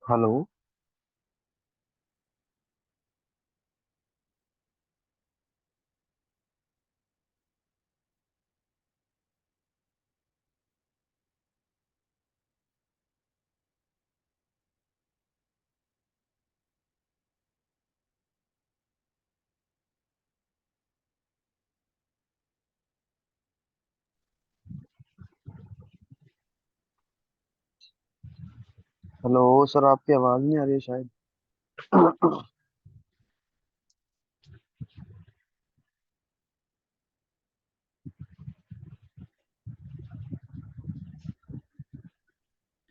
Hello. Hello sir, आपकी आवाज़ नहीं आ रही है शायद।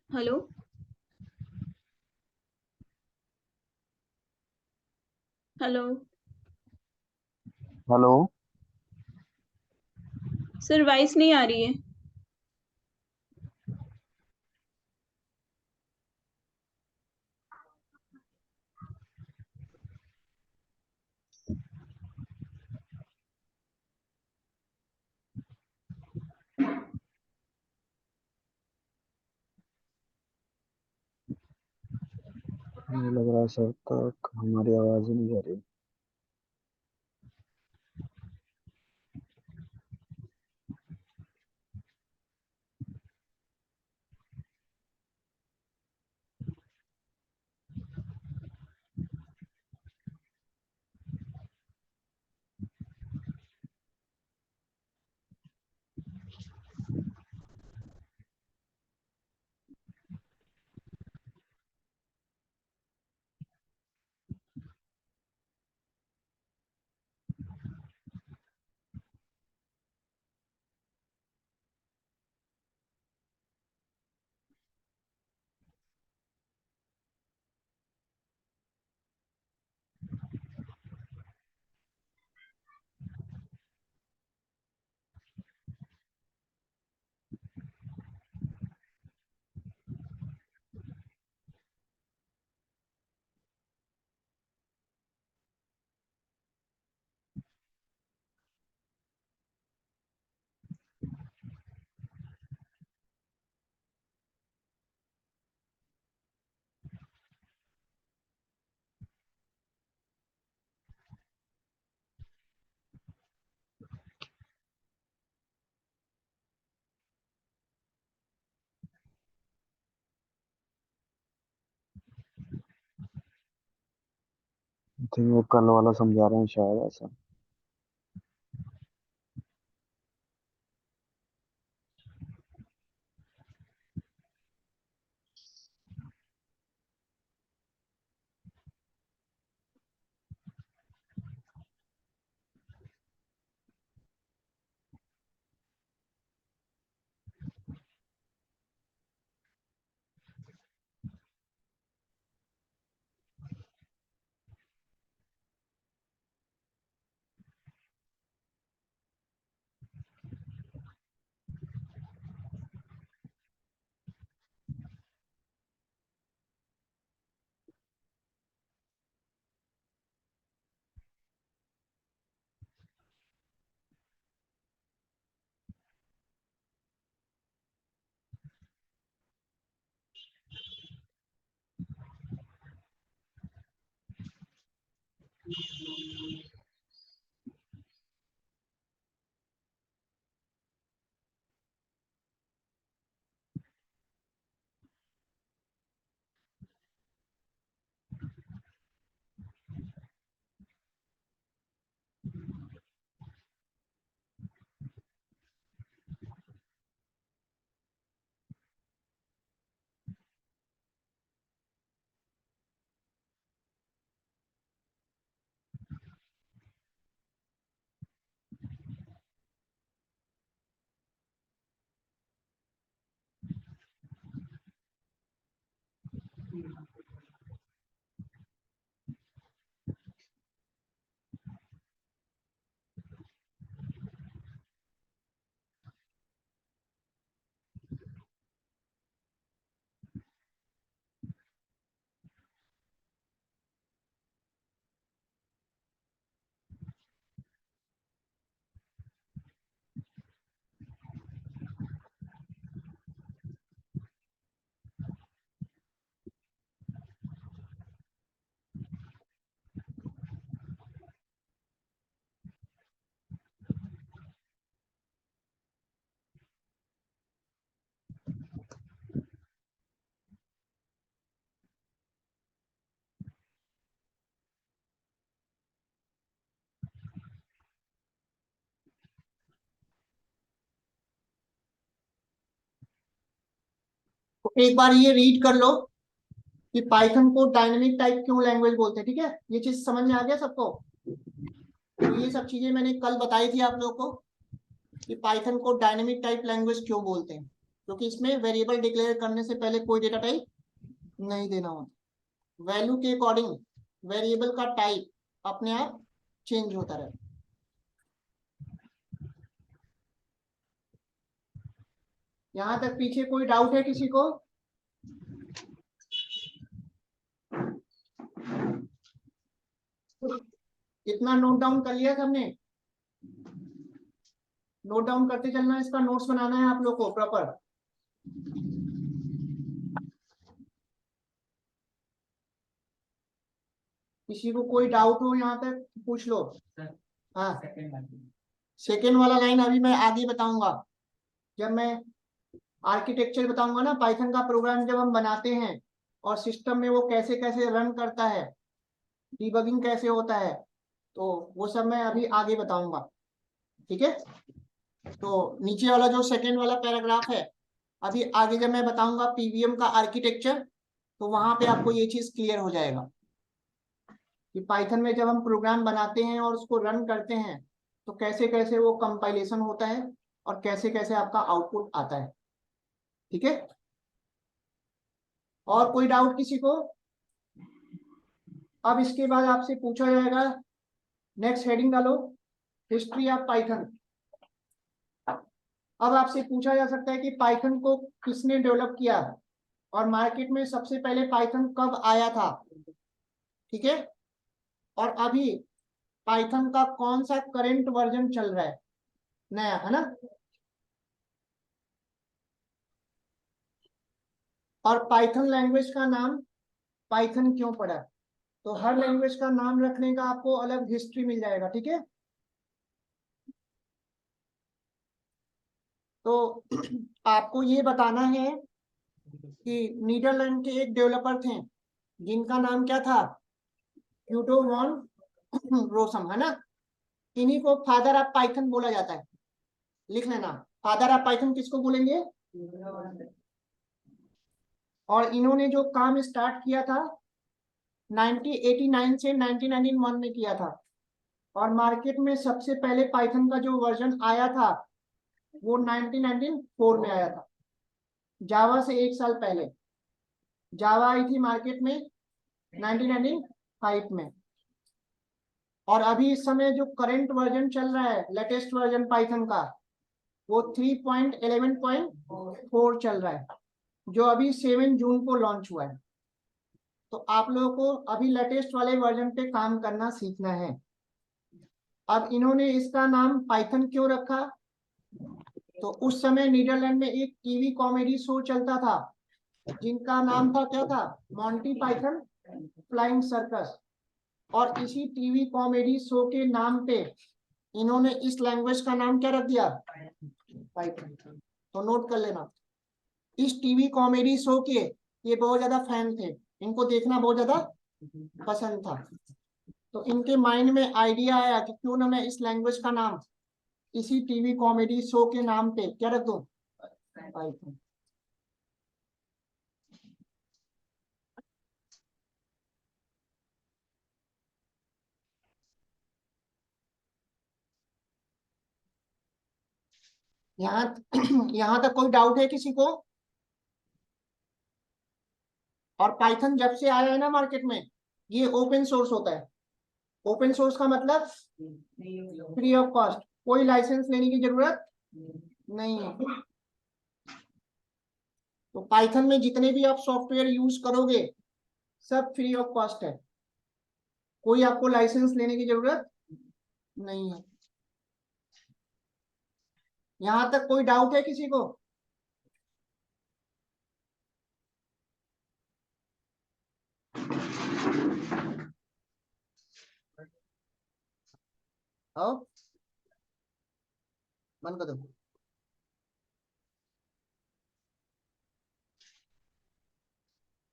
Hello. Hello. Hello. Sir voice नहीं आ रही है। मुझे लग रहा है सर तक हमारी आवाज़ ही नहीं जा रही। आई थिंक वो कल वाला समझा रहे हैं शायद ऐसा। एक बार ये रीड कर लो कि पाइथन को डायनेमिक टाइप क्यों लैंग्वेज बोलते हैं। ठीक है, ये चीज समझ में आ गया सबको? तो ये सब चीजें मैंने कल बताई थी आप लोगों को कि पाइथन को डायनेमिक टाइप लैंग्वेज क्यों बोलते हैं, क्योंकि इसमें वेरिएबल डिक्लेयर करने से पहले कोई डेटा टाइप नहीं देना होता। वैल्यू के अकॉर्डिंग वेरिएबल का टाइप अपने आप चेंज होता रहता। यहां तक पीछे कोई डाउट है किसी को? इतना नोट डाउन कर लिया सबने? नोट डाउन करते चलना है, इसका नोट्स बनाना है आप लोग को प्रॉपर। किसी को कोई डाउट हो यहाँ तक पूछ लो। हाँ, सेकेंड वाला लाइन अभी मैं आगे बताऊंगा। जब मैं आर्किटेक्चर बताऊंगा ना, पाइथन का प्रोग्राम जब हम बनाते हैं और सिस्टम में वो कैसे कैसे रन करता है, डिबगिंग कैसे होता है, तो वो सब मैं अभी आगे बताऊंगा। ठीक है, तो नीचे वाला जो सेकेंड वाला पैराग्राफ है, अभी आगे जब मैं बताऊंगा पीवीएम का आर्किटेक्चर, तो वहां पे आपको ये चीज क्लियर हो जाएगा कि पाइथन में जब हम प्रोग्राम बनाते हैं और उसको रन करते हैं तो कैसे कैसे वो कंपाइलेशन होता है और कैसे कैसे आपका आउटपुट आता है। ठीक है, और कोई डाउट किसी को? अब इसके बाद आपसे पूछा जाएगा, नेक्स्ट हेडिंग डालो, हिस्ट्री ऑफ पाइथन। अब आपसे पूछा जा सकता है कि पाइथन को किसने डेवलप किया और मार्केट में सबसे पहले पाइथन कब आया था। ठीक है, और अभी पाइथन का कौन सा करंट वर्जन चल रहा है, नया, है ना? और पाइथन लैंग्वेज का नाम पाइथन क्यों पड़ा? तो हर लैंग्वेज का नाम रखने का आपको अलग हिस्ट्री मिल जाएगा। ठीक है, तो आपको ये बताना है कि नीदरलैंड के एक डेवलपर थे जिनका नाम क्या था, ह्यूगो वॉन रोसम, है ना? इन्हीं को फादर ऑफ पाइथन बोला जाता है। लिख लेना, फादर ऑफ पाइथन किसको बोलेंगे? और इन्होंने जो काम स्टार्ट किया था 1989 से 1991 में किया था, और मार्केट में सबसे पहले पाइथन का जो वर्जन आया था वो 1994 में आया था, जावा से एक साल पहले। जावा आई थी मार्केट में 1995 में। और अभी इस समय जो करंट वर्जन चल रहा है, लेटेस्ट वर्जन पाइथन का, वो 3.11.4 चल रहा है, जो अभी 7 जून को लॉन्च हुआ है। तो आप लोगों को अभी लेटेस्ट वाले वर्जन पे काम करना सीखना है। अब इन्होंने इसका नाम पाइथन क्यों रखा? तो उस समय नीदरलैंड में एक टीवी कॉमेडी शो चलता था जिनका नाम था, क्या था, मॉन्टी पाइथन फ्लाइंग सर्कस। और इसी टीवी कॉमेडी शो के नाम पे इन्होंने इस लैंग्वेज का नाम क्या रख दिया, पाइथन। तो नोट कर लेना, इस टीवी कॉमेडी शो के ये बहुत ज्यादा फैन थे, इनको देखना बहुत ज्यादा पसंद था। तो इनके माइंड में आइडिया आया कि क्यों ना मैं इस लैंग्वेज का नाम इसी टीवी कॉमेडी शो के नाम पे क्या रख दूं, पाइथन। यहाँ यहाँ तक कोई डाउट है किसी को? और पाइथन जब से आया है ना मार्केट में, ये ओपन सोर्स होता है। ओपन सोर्स का मतलब फ्री ऑफ कॉस्ट, कोई लाइसेंस लेने की जरूरत नहीं है। तो पाइथन में जितने भी आप सॉफ्टवेयर यूज करोगे सब फ्री ऑफ कॉस्ट है, कोई आपको लाइसेंस लेने की जरूरत नहीं है। यहां तक कोई डाउट है किसी को? आओ, बंद कर दो।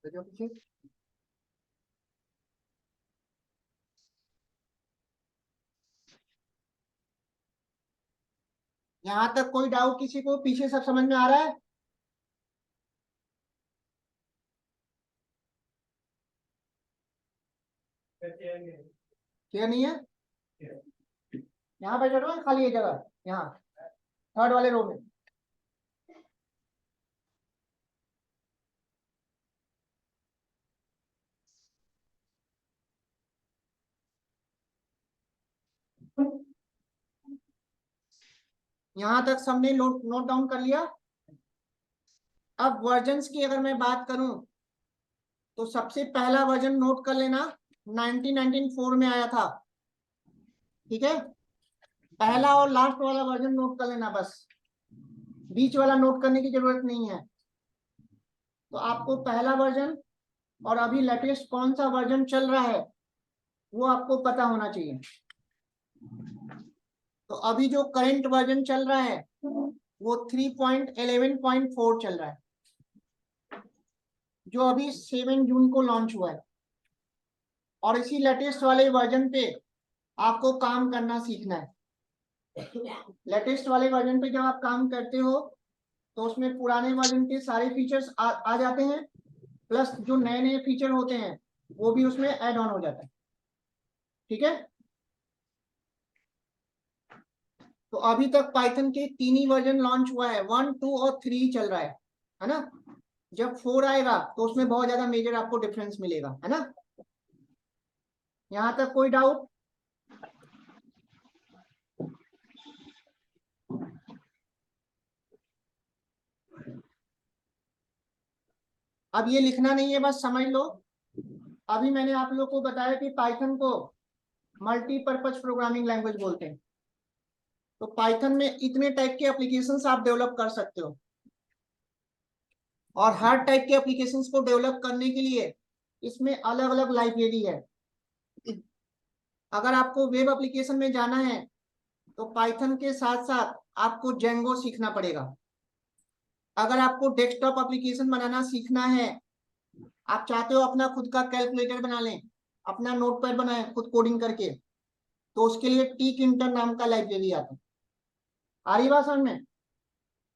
देखो पीछे। यहाँ तक कोई डाउट किसी को? पीछे सब समझ में आ रहा है? क्लियर नहीं है? यहाँ पे चलो, खाली है जगह, यहाँ थर्ड वाले रो में। यहां तक सबने नोट डाउन कर लिया? अब वर्जन्स की अगर मैं बात करूं तो सबसे पहला वर्जन नोट कर लेना, 1994 में आया था। ठीक है, पहला और लास्ट वाला वर्जन नोट कर लेना, बस बीच वाला नोट करने की जरूरत नहीं है। तो आपको पहला वर्जन और अभी लेटेस्ट कौन सा वर्जन चल रहा है वो आपको पता होना चाहिए। तो अभी जो करंट वर्जन चल रहा है वो 3.11.4 चल रहा है, जो अभी 7 जून को लॉन्च हुआ है। और इसी लेटेस्ट वाले वर्जन पे आपको काम करना सीखना है। लेटेस्ट वाले वर्जन पे जब आप काम करते हो तो उसमें पुराने वर्जन के सारे फीचर्स आ जाते हैं, प्लस जो नए नए फीचर होते हैं वो भी उसमें ऐड ऑन हो जाता है। ठीक है, तो अभी तक पाइथन के 3 ही वर्जन लॉन्च हुआ है, 1, 2 और 3 चल रहा है ना? जब 4 आएगा तो उसमें बहुत ज्यादा मेजर आपको डिफरेंस मिलेगा, है ना? यहां तक कोई डाउट? अब ये लिखना नहीं है, बस समझ लो। अभी मैंने आप लोग को बताया कि पाइथन को मल्टीपर्पज प्रोग्रामिंग लैंग्वेज बोलते हैं। तो पाइथन में इतने टाइप के एप्लीकेशंस आप डेवलप कर सकते हो, और हर टाइप के एप्लीकेशंस को डेवलप करने के लिए इसमें अलग अलग लाइब्रेरी है। अगर आपको वेब एप्लीकेशन में जाना है तो पाइथन के साथ साथ आपको जेंगो सीखना पड़ेगा। अगर आपको डेस्कटॉप एप्लीकेशन बनाना सीखना है, आप चाहते हो अपना खुद का कैलकुलेटर बना लें, अपना नोटपैड बनाएं खुद कोडिंग करके, तो उसके लिए टीक इंटर नाम का लाइब्रेरी आता है। आ रही बात समझ में?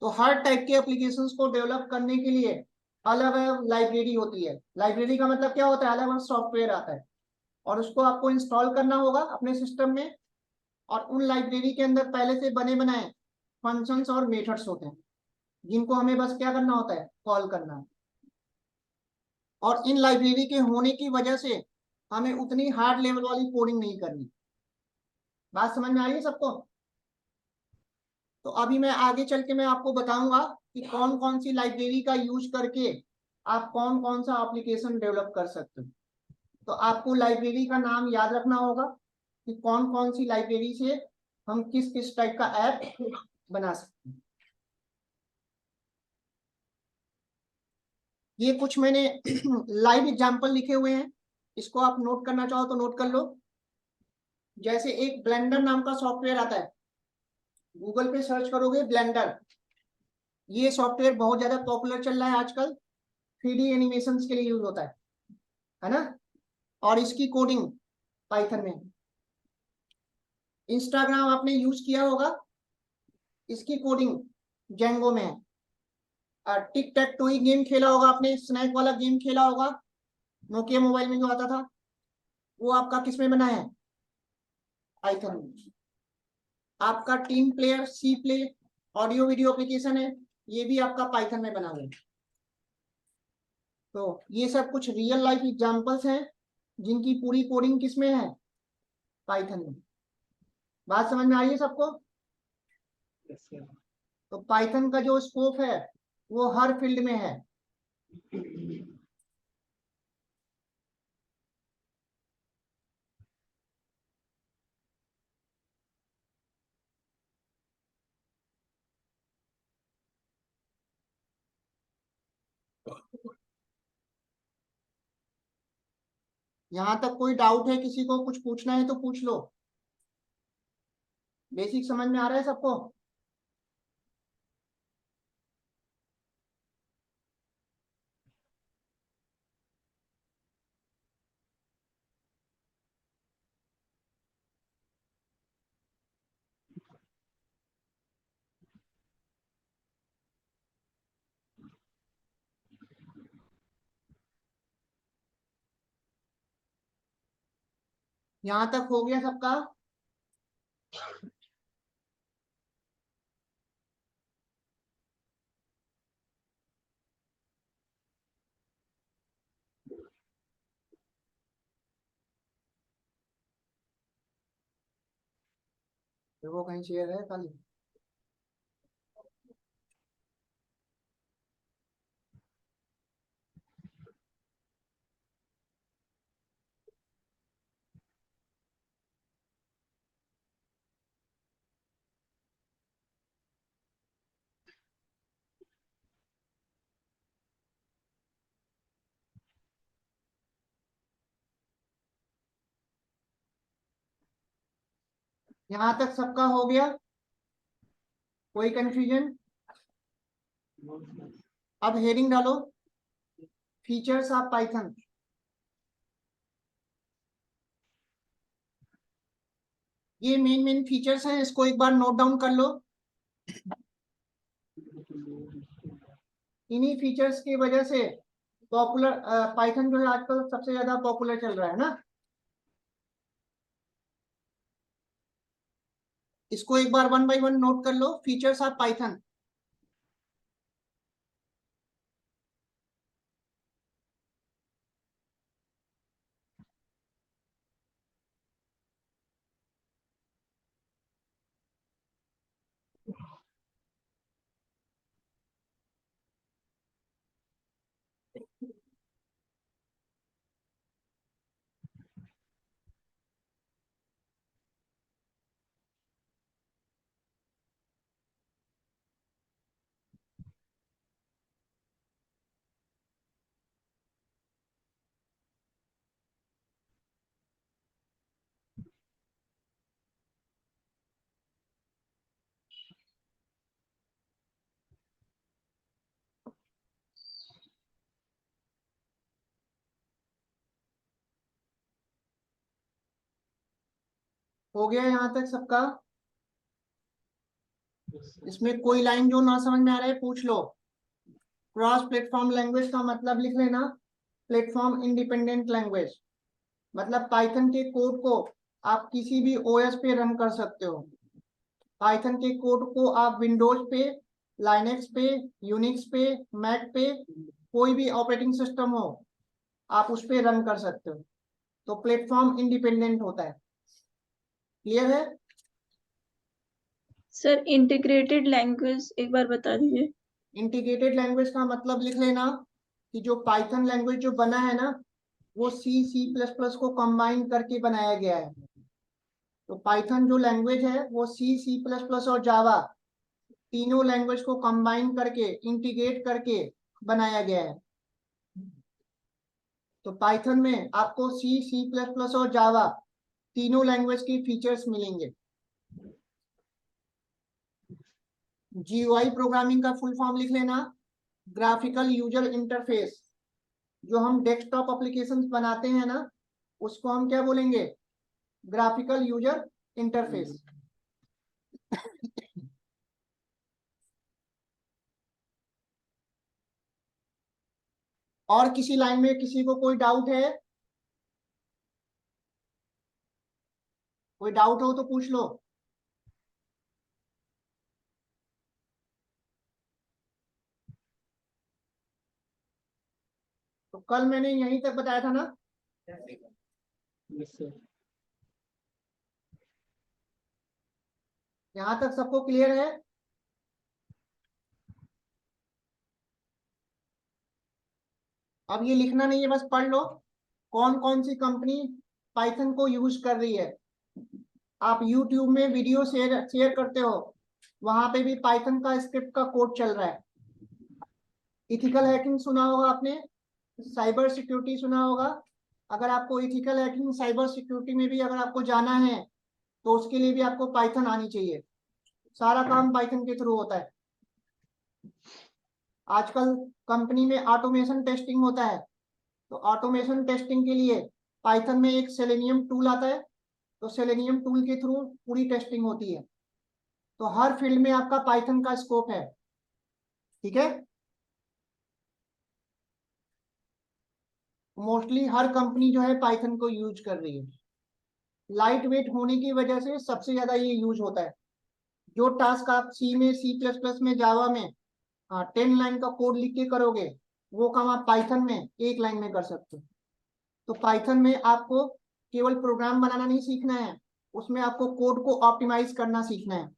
तो हर टाइप के एप्लीकेशंस को डेवलप करने के लिए अलग अलग लाइब्रेरी होती है। लाइब्रेरी का मतलब क्या होता है? अलग अलग सॉफ्टवेयर आता है और उसको आपको इंस्टॉल करना होगा अपने सिस्टम में, और उन लाइब्रेरी के अंदर पहले से बने बनाए फंक्शंस और मेथड्स होते हैं जिनको हमें बस क्या करना होता है? कॉल करना है। और इन लाइब्रेरी के होने की वजह से हमें उतनी हार्ड लेवल वाली कोडिंग नहीं करनी। बात समझ में आ रही है सबको? तो अभी मैं आगे चल के मैं आपको बताऊंगा कि कौन कौन सी लाइब्रेरी का यूज करके आप कौन कौन सा एप्लीकेशन डेवलप कर सकते हो। तो आपको लाइब्रेरी का नाम याद रखना होगा कि कौन कौन सी लाइब्रेरी से हम किस किस टाइप का ऐप बना सकते हैं। ये कुछ मैंने लाइव एग्जांपल लिखे हुए हैं, इसको आप नोट करना चाहो तो नोट कर लो। जैसे एक ब्लेंडर नाम का सॉफ्टवेयर आता है, गूगल पे सर्च करोगे ब्लेंडर, ये सॉफ्टवेयर बहुत ज्यादा पॉपुलर चल रहा है आजकल, 3D एनिमेशन के लिए यूज होता है ना? और इसकी कोडिंग पाइथन में। इंस्टाग्राम आपने यूज किया होगा, इसकी कोडिंग जेंगो में है। टिक टैक टू ही गेम खेला होगा आपने, स्नैक वाला गेम खेला होगा, नोकिया मोबाइल में जो आता था, वो आपका किस में बना है? पाइथन में। आपका team player C play audio video application है, ये भी आपका पाइथन में बना हुआ है। तो ये सब कुछ रियल लाइफ एग्जांपल्स हैं जिनकी पूरी कोडिंग किस में है? पाइथन में। बात समझ में आ रही है सबको? तो पाइथन का जो स्कोप है वो हर फील्ड में है। यहां तक कोई डाउट है किसी को? कुछ पूछना है तो पूछ लो। बेसिक समझ में आ रहा है सबको? यहां तक हो गया सबका? देखो कहीं शेयर है खाली? यहां तक सबका हो गया? कोई कंफ्यूजन? अब हेडिंग डालो, फीचर्स ऑफ पाइथन। ये मेन मेन फीचर्स हैं, इसको एक बार नोट डाउन कर लो। इन्हीं फीचर्स की वजह से पॉपुलर पाइथन जो है आजकल सबसे ज्यादा पॉपुलर चल रहा है ना। इसको एक बार वन बाय वन नोट कर लो, फीचर्स ऑफ पाइथन। हो गया यहाँ तक सबका? इसमें कोई लाइन जो ना समझ में आ रहा है पूछ लो। क्रॉस प्लेटफॉर्म लैंग्वेज का मतलब लिख लेना, प्लेटफॉर्म इंडिपेंडेंट लैंग्वेज। मतलब पाइथन के कोड को आप किसी भी ओएस पे रन कर सकते हो। पाइथन के कोड को आप विंडोज पे, लाइनेक्स पे, यूनिक्स पे, मैक पे, कोई भी ऑपरेटिंग सिस्टम हो आप उस पे रन कर सकते हो। तो प्लेटफॉर्म इंडिपेंडेंट होता है। क्लियर है? सर इंटीग्रेटेड लैंग्वेज एक बार बता दीजिए। इंटीग्रेटेड लैंग्वेज का मतलब लिख लेना कि जो पाइथन लैंग्वेज जो बना है ना, वो C++ को कंबाइन करके बनाया गया है। तो पाइथन जो लैंग्वेज है वो C++ और जावा तीनों लैंग्वेज को कंबाइन करके, इंटीग्रेट करके बनाया गया है। तो पाइथन में आपको C++ और जावा तीनों लैंग्वेज की फीचर्स मिलेंगे। GUI प्रोग्रामिंग का फुल फॉर्म लिख लेना, ग्राफिकल यूजर इंटरफेस। जो हम डेस्कटॉप एप्लीकेशंस बनाते हैं ना, उसको हम क्या बोलेंगे? Graphical user interface. और किसी लाइन में किसी को कोई डाउट है? कोई डाउट हो तो पूछ लो। तो कल मैंने यहीं तक बताया था ना? यहां तक सबको क्लियर है? अब ये लिखना नहीं है, बस पढ़ लो कौन कौन सी कंपनी पाइथन को यूज कर रही है। आप YouTube में वीडियो शेयर शेयर करते हो, वहां पे भी पाइथन का स्क्रिप्ट का कोड चल रहा है। इथिकल हैकिंग सुना होगा आपने, साइबर सिक्योरिटी सुना होगा। अगर आपको इथिकल हैकिंग, साइबर सिक्योरिटी में भी अगर आपको जाना है तो उसके लिए भी आपको पाइथन आनी चाहिए। सारा काम पाइथन के थ्रू होता है। आजकल कंपनी में ऑटोमेशन टेस्टिंग होता है, तो ऑटोमेशन टेस्टिंग के लिए पाइथन में एक सेलेनियम टूल आता है। तो सेलेनियम टूल के थ्रू पूरी टेस्टिंग होती है। तो हर फील्ड में आपका पाइथन का स्कोप है। ठीक है? मोस्टली हर कंपनी जो है पाइथन को यूज कर रही है। लाइट वेट होने की वजह से सबसे ज्यादा ये यूज होता है। जो टास्क आप सी में, C++ में, जावा में 10 लाइन का कोड लिख के करोगे, वो काम आप पाइथन में 1 लाइन में कर सकते हो। तो पाइथन में आपको केवल प्रोग्राम बनाना नहीं सीखना है, उसमें आपको कोड को ऑप्टिमाइज करना सीखना है।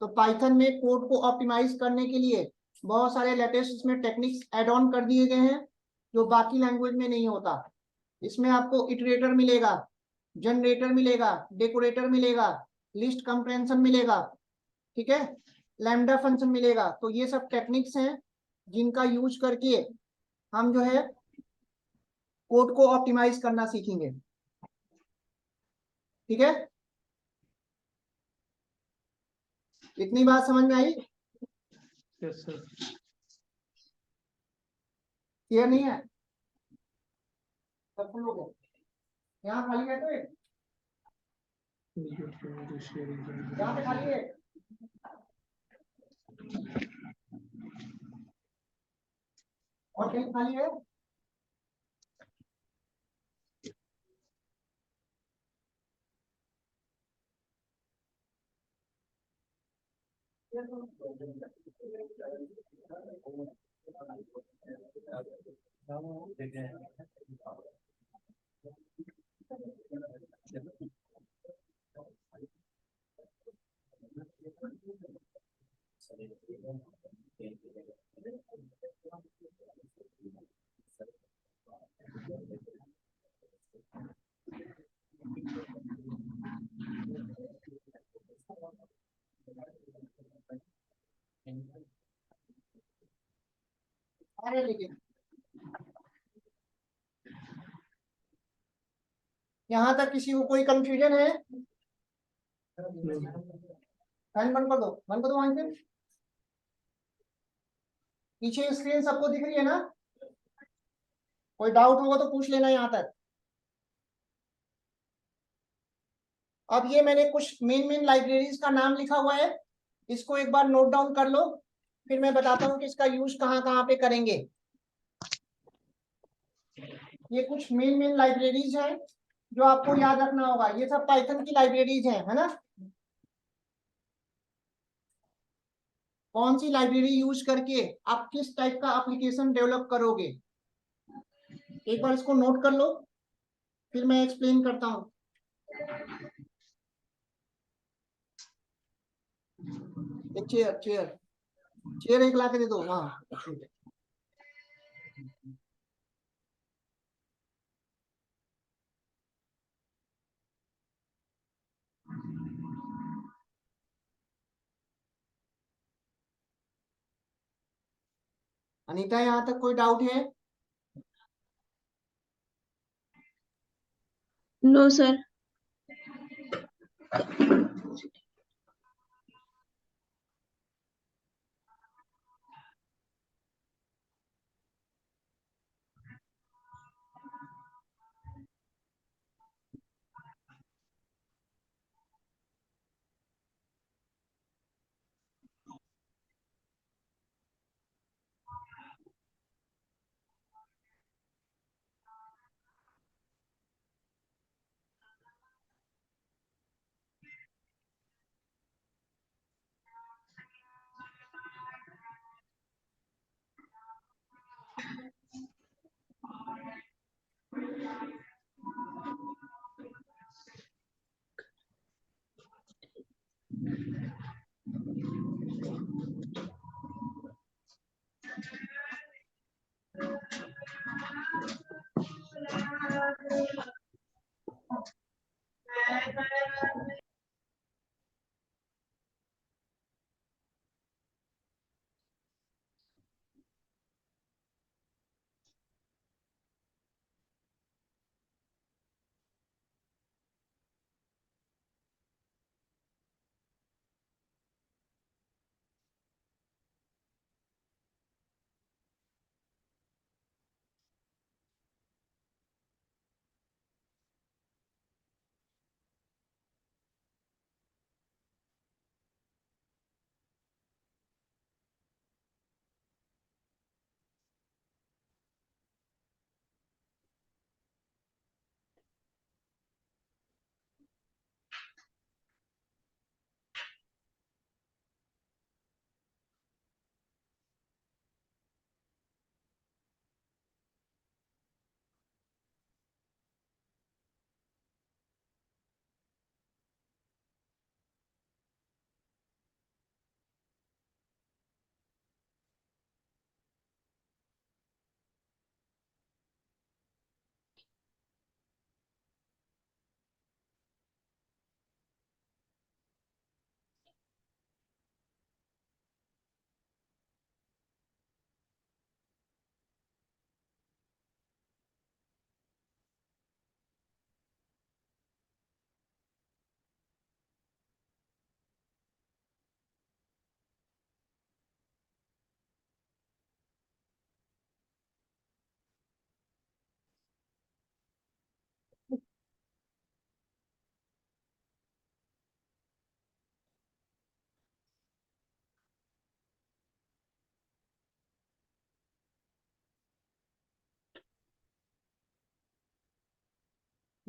तो पाइथन में कोड को ऑप्टिमाइज करने के लिए बहुत सारे लेटेस्ट इसमें टेक्निक्स ऐड ऑन कर दिए गए हैं, जो बाकी लैंग्वेज में नहीं होता। इसमें आपको इटरेटर मिलेगा, जनरेटर मिलेगा, डेकोरेटर मिलेगा, लिस्ट कंप्रेंशन मिलेगा, ठीक है, लैम्डा फंक्शन मिलेगा। तो ये सब टेक्निक्स हैं जिनका यूज करके हम जो है कोड को ऑप्टिमाइज करना सीखेंगे, ठीक है। इतनी बात समझ में आई? Yes sir. क्लियर नहीं है? सब फुल हो गया? यहाँ खाली है तो यहाँ पे खाली है। और कहीं खाली है? अरे लेकिन यहाँ तक किसी को कोई कंफ्यूजन है? फैन बंद कर दो, बंद कर दो वहां से। पीछे स्क्रीन सबको दिख रही है ना? कोई डाउट होगा तो पूछ लेना यहाँ तक। अब ये मैंने कुछ मेन मेन लाइब्रेरीज का नाम लिखा हुआ है, इसको एक बार नोट डाउन कर लो, फिर मैं बताता हूँ कि इसका यूज कहाँ कहाँ पे करेंगे। ये कुछ मेन मेन लाइब्रेरीज हैं जो आपको याद रखना होगा। ये सब पाइथन की लाइब्रेरीज हैं, है ना? कौन सी लाइब्रेरी यूज करके आप किस टाइप का एप्लीकेशन डेवलप करोगे, एक बार इसको नोट कर लो, फिर मैं एक्सप्लेन करता हूँ। एक चेयर चेयर चेयर एक ला के दे दो। हाँ, अनीता, यहाँ तक कोई डाउट है? No sir.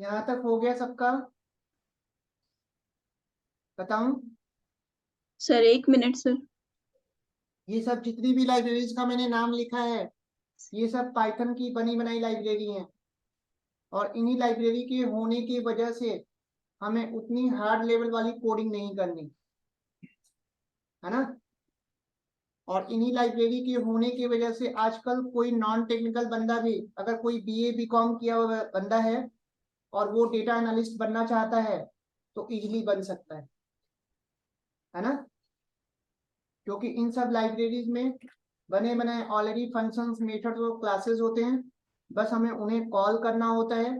यहाँ तक हो गया सबका? बताऊं? सर 1 मिनट सर। ये सब जितनी भी लाइब्रेरीज का मैंने नाम लिखा है, ये सब पाइथन की बनी बनाई लाइब्रेरी हैं, और इन्हीं लाइब्रेरी के होने की वजह से हमें उतनी हार्ड लेवल वाली कोडिंग नहीं करनी, है ना। और इन्हीं लाइब्रेरी के होने की वजह से आजकल कोई नॉन टेक्निकल बंदा भी, अगर कोई बीए बीकॉम किया हुआ बंदा है और वो डेटा एनालिस्ट बनना चाहता है तो इजीली बन सकता है ना। क्योंकि इन सब लाइब्रेरीज में बने बनाए ऑलरेडी फंक्शंस, मेथड्स और क्लासेस होते हैं, बस हमें उन्हें कॉल करना होता है,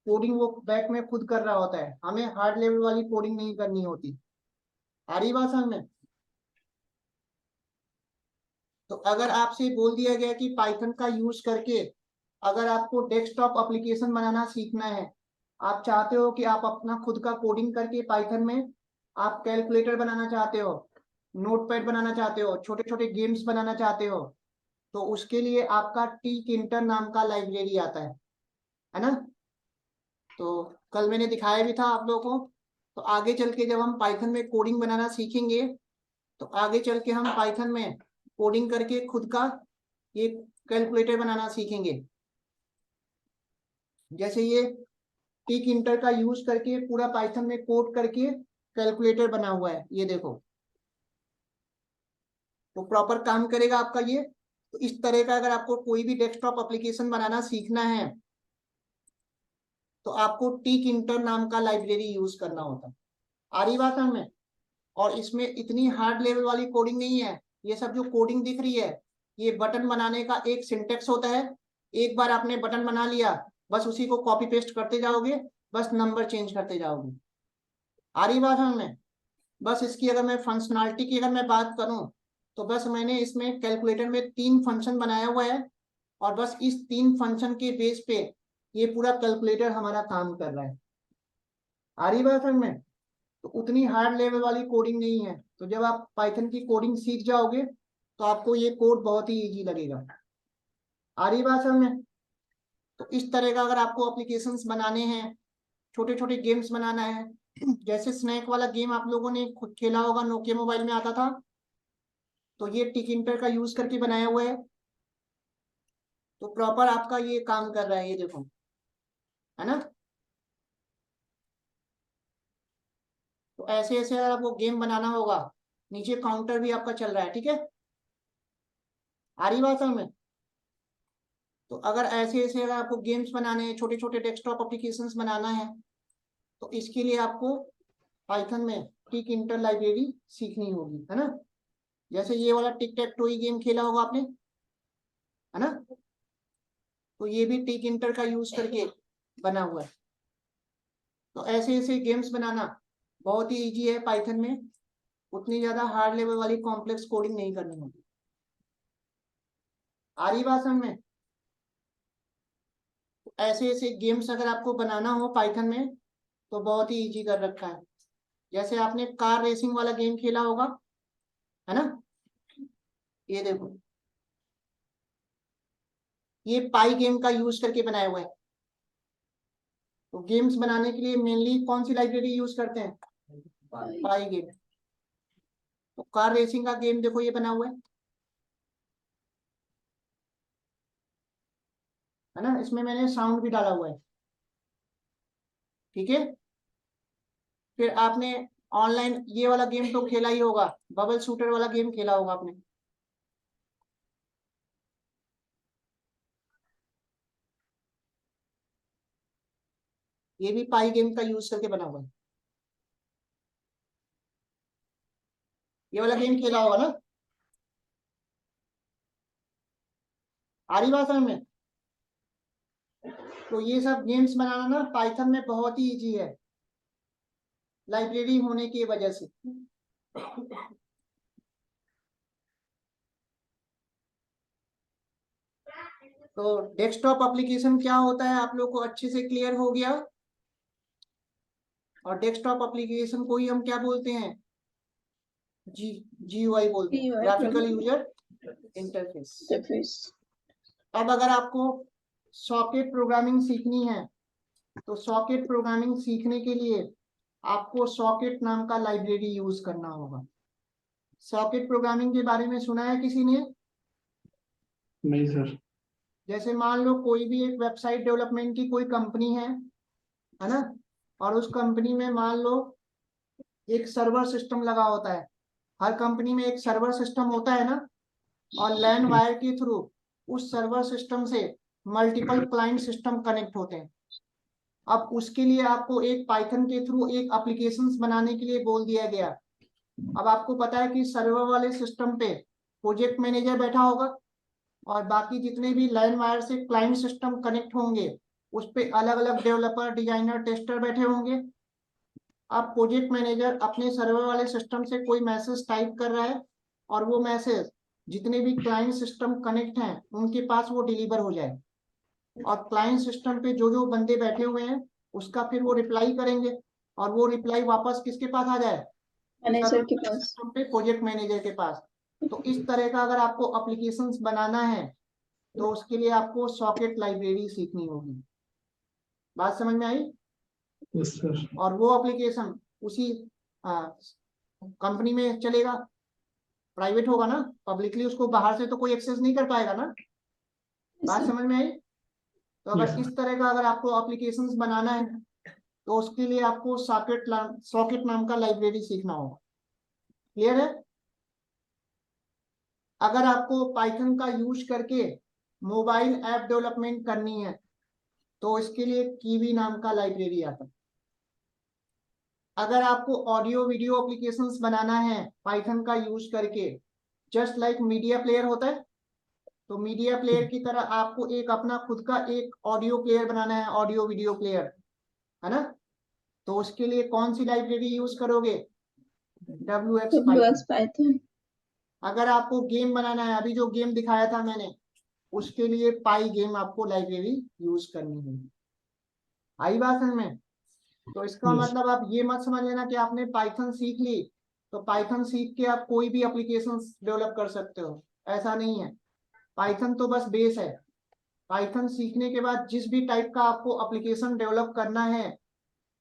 कोडिंग वो बैक में खुद कर रहा होता है, हमें हार्ड लेवल वाली कोडिंग नहीं करनी होती। आ रही बात समझ में? तो अगर आपसे बोल दिया गया कि पाइथन का यूज करके अगर आपको डेस्कटॉप एप्लीकेशन बनाना सीखना है, आप चाहते हो कि आप अपना खुद का कोडिंग करके पाइथन में आप कैलकुलेटर बनाना चाहते हो, नोटपैड बनाना चाहते हो, छोटे छोटे गेम्स बनाना चाहते हो, तो उसके लिए आपका टीकिंटर नाम का लाइब्रेरी आता है ना। तो कल मैंने दिखाया भी था आप लोगों को। तो आगे चल के जब हम पाइथन में कोडिंग बनाना सीखेंगे तो आगे चल के हम पाइथन में कोडिंग करके खुद का ये कैलकुलेटर बनाना सीखेंगे। जैसे ये टीकिंटर का यूज करके पूरा पाइथन में कोड करके कैलकुलेटर बना हुआ है, ये देखो, तो प्रॉपर काम करेगा आपका ये। तो इस तरह का अगर आपको कोई भी डेस्कटॉप एप्लीकेशन बनाना सीखना है तो आपको टीकिंटर नाम का लाइब्रेरी यूज करना होता है। आ रही बात हमें? और इसमें इतनी हार्ड लेवल वाली कोडिंग नहीं है। ये सब जो कोडिंग दिख रही है ये बटन बनाने का एक सिंटेक्स होता है, एक बार आपने बटन बना लिया बस उसी को कॉपी पेस्ट करते जाओगे, बस नंबर चेंज करते जाओगे। आ रही बात हमें? बस इसकी अगर मैं फंक्शनलिटी की अगर मैं बात करूं तो बस मैंने इसमें कैलकुलेटर में 3 फंक्शन बनाया हुआ है और बस इस 3 फंक्शन के बेस पे ये पूरा कैलकुलेटर हमारा काम कर रहा है। आ रही बात हमें? तो उतनी हार्ड लेवल वाली कोडिंग नहीं है। तो जब आप पाइथन की कोडिंग सीख जाओगे तो आपको ये कोड बहुत ही इजी लगेगा। आ रही बात समझ में? तो इस तरह का अगर आपको एप्लीकेशंस बनाने हैं, छोटे छोटे गेम्स बनाना है, जैसे स्नैक वाला गेम आप लोगों ने खुद खेला होगा, नोकिया मोबाइल में आता था, तो ये टिकिंटर का यूज करके बनाया हुआ है। तो प्रॉपर आपका ये काम कर रहा है, ये देखो, है ना। तो ऐसे ऐसे अगर आपको गेम बनाना होगा, नीचे काउंटर भी आपका चल रहा है, ठीक है। आ रही बात समझ में? तो अगर ऐसे ऐसे अगर आपको गेम्स बनाने हैं, छोटे छोटे डेस्कटॉप एप्लीकेशंस बनाना है, तो इसके लिए आपको पाइथन में टिकिंटर लाइब्रेरी सीखनी होगी, है ना। जैसे ये वाला टिक टैक टोई गेम खेला होगा आपने, है ना। तो ये भी टिकिंटर का यूज करके बना हुआ है। तो ऐसे ऐसे गेम्स बनाना बहुत ही इजी है पाइथन में, उतनी ज्यादा हार्ड लेवल वाली कॉम्प्लेक्स कोडिंग नहीं करनी होगी। आ रही बात समझ में? तो ऐसे ऐसे गेम्स अगर आपको बनाना हो पाइथन में तो बहुत ही इजी कर रखा है। जैसे आपने कार रेसिंग वाला गेम खेला होगा, है ना। ये देखो, ये पाई गेम का यूज करके बनाया हुआ है। तो गेम्स बनाने के लिए मेनली कौन सी लाइब्रेरी यूज करते हैं? पाई गेम। तो कार रेसिंग का गेम देखो ये बना हुआ है ना। इसमें मैंने साउंड भी डाला हुआ है, ठीक है। फिर आपने ऑनलाइन ये वाला गेम तो खेला ही होगा, बबल शूटर वाला गेम खेला होगा आपने। ये भी पाई गेम का यूज करके बना हुआ है। ये वाला गेम खेला होगा ना। आ रही बात समझ में? तो ये सब गेम्स बनाना ना पाइथन में बहुत ही इजी है, लाइब्रेरी होने की वजह से। तो डेस्कटॉप एप्लीकेशन क्या होता है आप लोग को अच्छे से क्लियर हो गया। और डेस्कटॉप एप्लीकेशन को ही हम क्या बोलते हैं? GUI बोलते हैं, ग्राफिकल यूजर इंटरफेस। अब अगर आपको सॉकेट प्रोग्रामिंग सीखनी है तो सॉकेट प्रोग्रामिंग सीखने के लिए आपको सॉकेट नाम का लाइब्रेरी यूज करना होगा। सॉकेट प्रोग्रामिंग के बारे में सुना है किसी ने? नहीं सर। जैसे मान लो कोई भी एक वेबसाइट डेवलपमेंट की कोई कंपनी है ना, और उस कंपनी में मान लो एक सर्वर सिस्टम लगा होता है। हर कंपनी में एक सर्वर सिस्टम होता है ना, और लैन वायर के थ्रू उस सर्वर सिस्टम से मल्टीपल क्लाइंट सिस्टम कनेक्ट होते हैं। अब उसके लिए आपको एक पाइथन के थ्रू एक एप्लीकेशंस बनाने के लिए बोल दिया गया। अब आपको पता है कि सर्वर वाले सिस्टम पे प्रोजेक्ट मैनेजर बैठा होगा, और बाकी जितने भी लाइन वायर से क्लाइंट सिस्टम कनेक्ट होंगे उस पे अलग अलग डेवलपर, डिजाइनर, टेस्टर बैठे होंगे। अब प्रोजेक्ट मैनेजर अपने सर्वर वाले सिस्टम से कोई मैसेज टाइप कर रहा है, और वो मैसेज जितने भी क्लाइंट सिस्टम कनेक्ट हैं उनके पास वो डिलीवर हो जाए, और क्लाइंट सिस्टम पे जो जो बंदे बैठे हुए हैं उसका फिर वो रिप्लाई करेंगे, और वो रिप्लाई वापस किसके पास आ जाए? मैनेजर के पास। सिस्टम पे प्रोजेक्ट मैनेजर के पास। तो इस तरह का अगर आपको एप्लीकेशंस बनाना है तो उसके लिए आपको सॉकेट लाइब्रेरी सीखनी होगी। बात समझ में आई? Yes sir. और वो एप्लीकेशन उसी कंपनी में चलेगा, प्राइवेट होगा ना, पब्लिकली उसको बाहर से तो कोई एक्सेस नहीं कर पाएगा ना। बात समझ में आई? तो अगर इस तरह का अगर आपको एप्लीकेशंस बनाना है तो उसके लिए आपको सॉकेट नाम का लाइब्रेरी सीखना होगा। क्लियर है? अगर आपको पाइथन का यूज करके मोबाइल ऐप डेवलपमेंट करनी है तो इसके लिए कीवी नाम का लाइब्रेरी आता है। अगर आपको ऑडियो वीडियो एप्लीकेशंस बनाना है पाइथन का यूज करके, जस्ट लाइक मीडिया प्लेयर होता है, तो मीडिया प्लेयर की तरह आपको एक अपना खुद का एक ऑडियो प्लेयर बनाना है, ऑडियो वीडियो प्लेयर, है ना। तो उसके लिए कौन सी लाइब्रेरी यूज करोगे? WX Python। अगर आपको गेम बनाना है, अभी जो गेम दिखाया था मैंने, उसके लिए पाई गेम आपको लाइब्रेरी यूज करनी है। आई बात समझ में? तो इसका मतलब आप ये मत समझ लेना कि आपने पाइथन सीख ली तो पाइथन सीख के आप कोई भी एप्लीकेशन डेवलप कर सकते हो, ऐसा नहीं है। पाइथन तो बस बेस है। पाइथन सीखने के बाद जिस भी टाइप का आपको एप्लीकेशन डेवलप करना है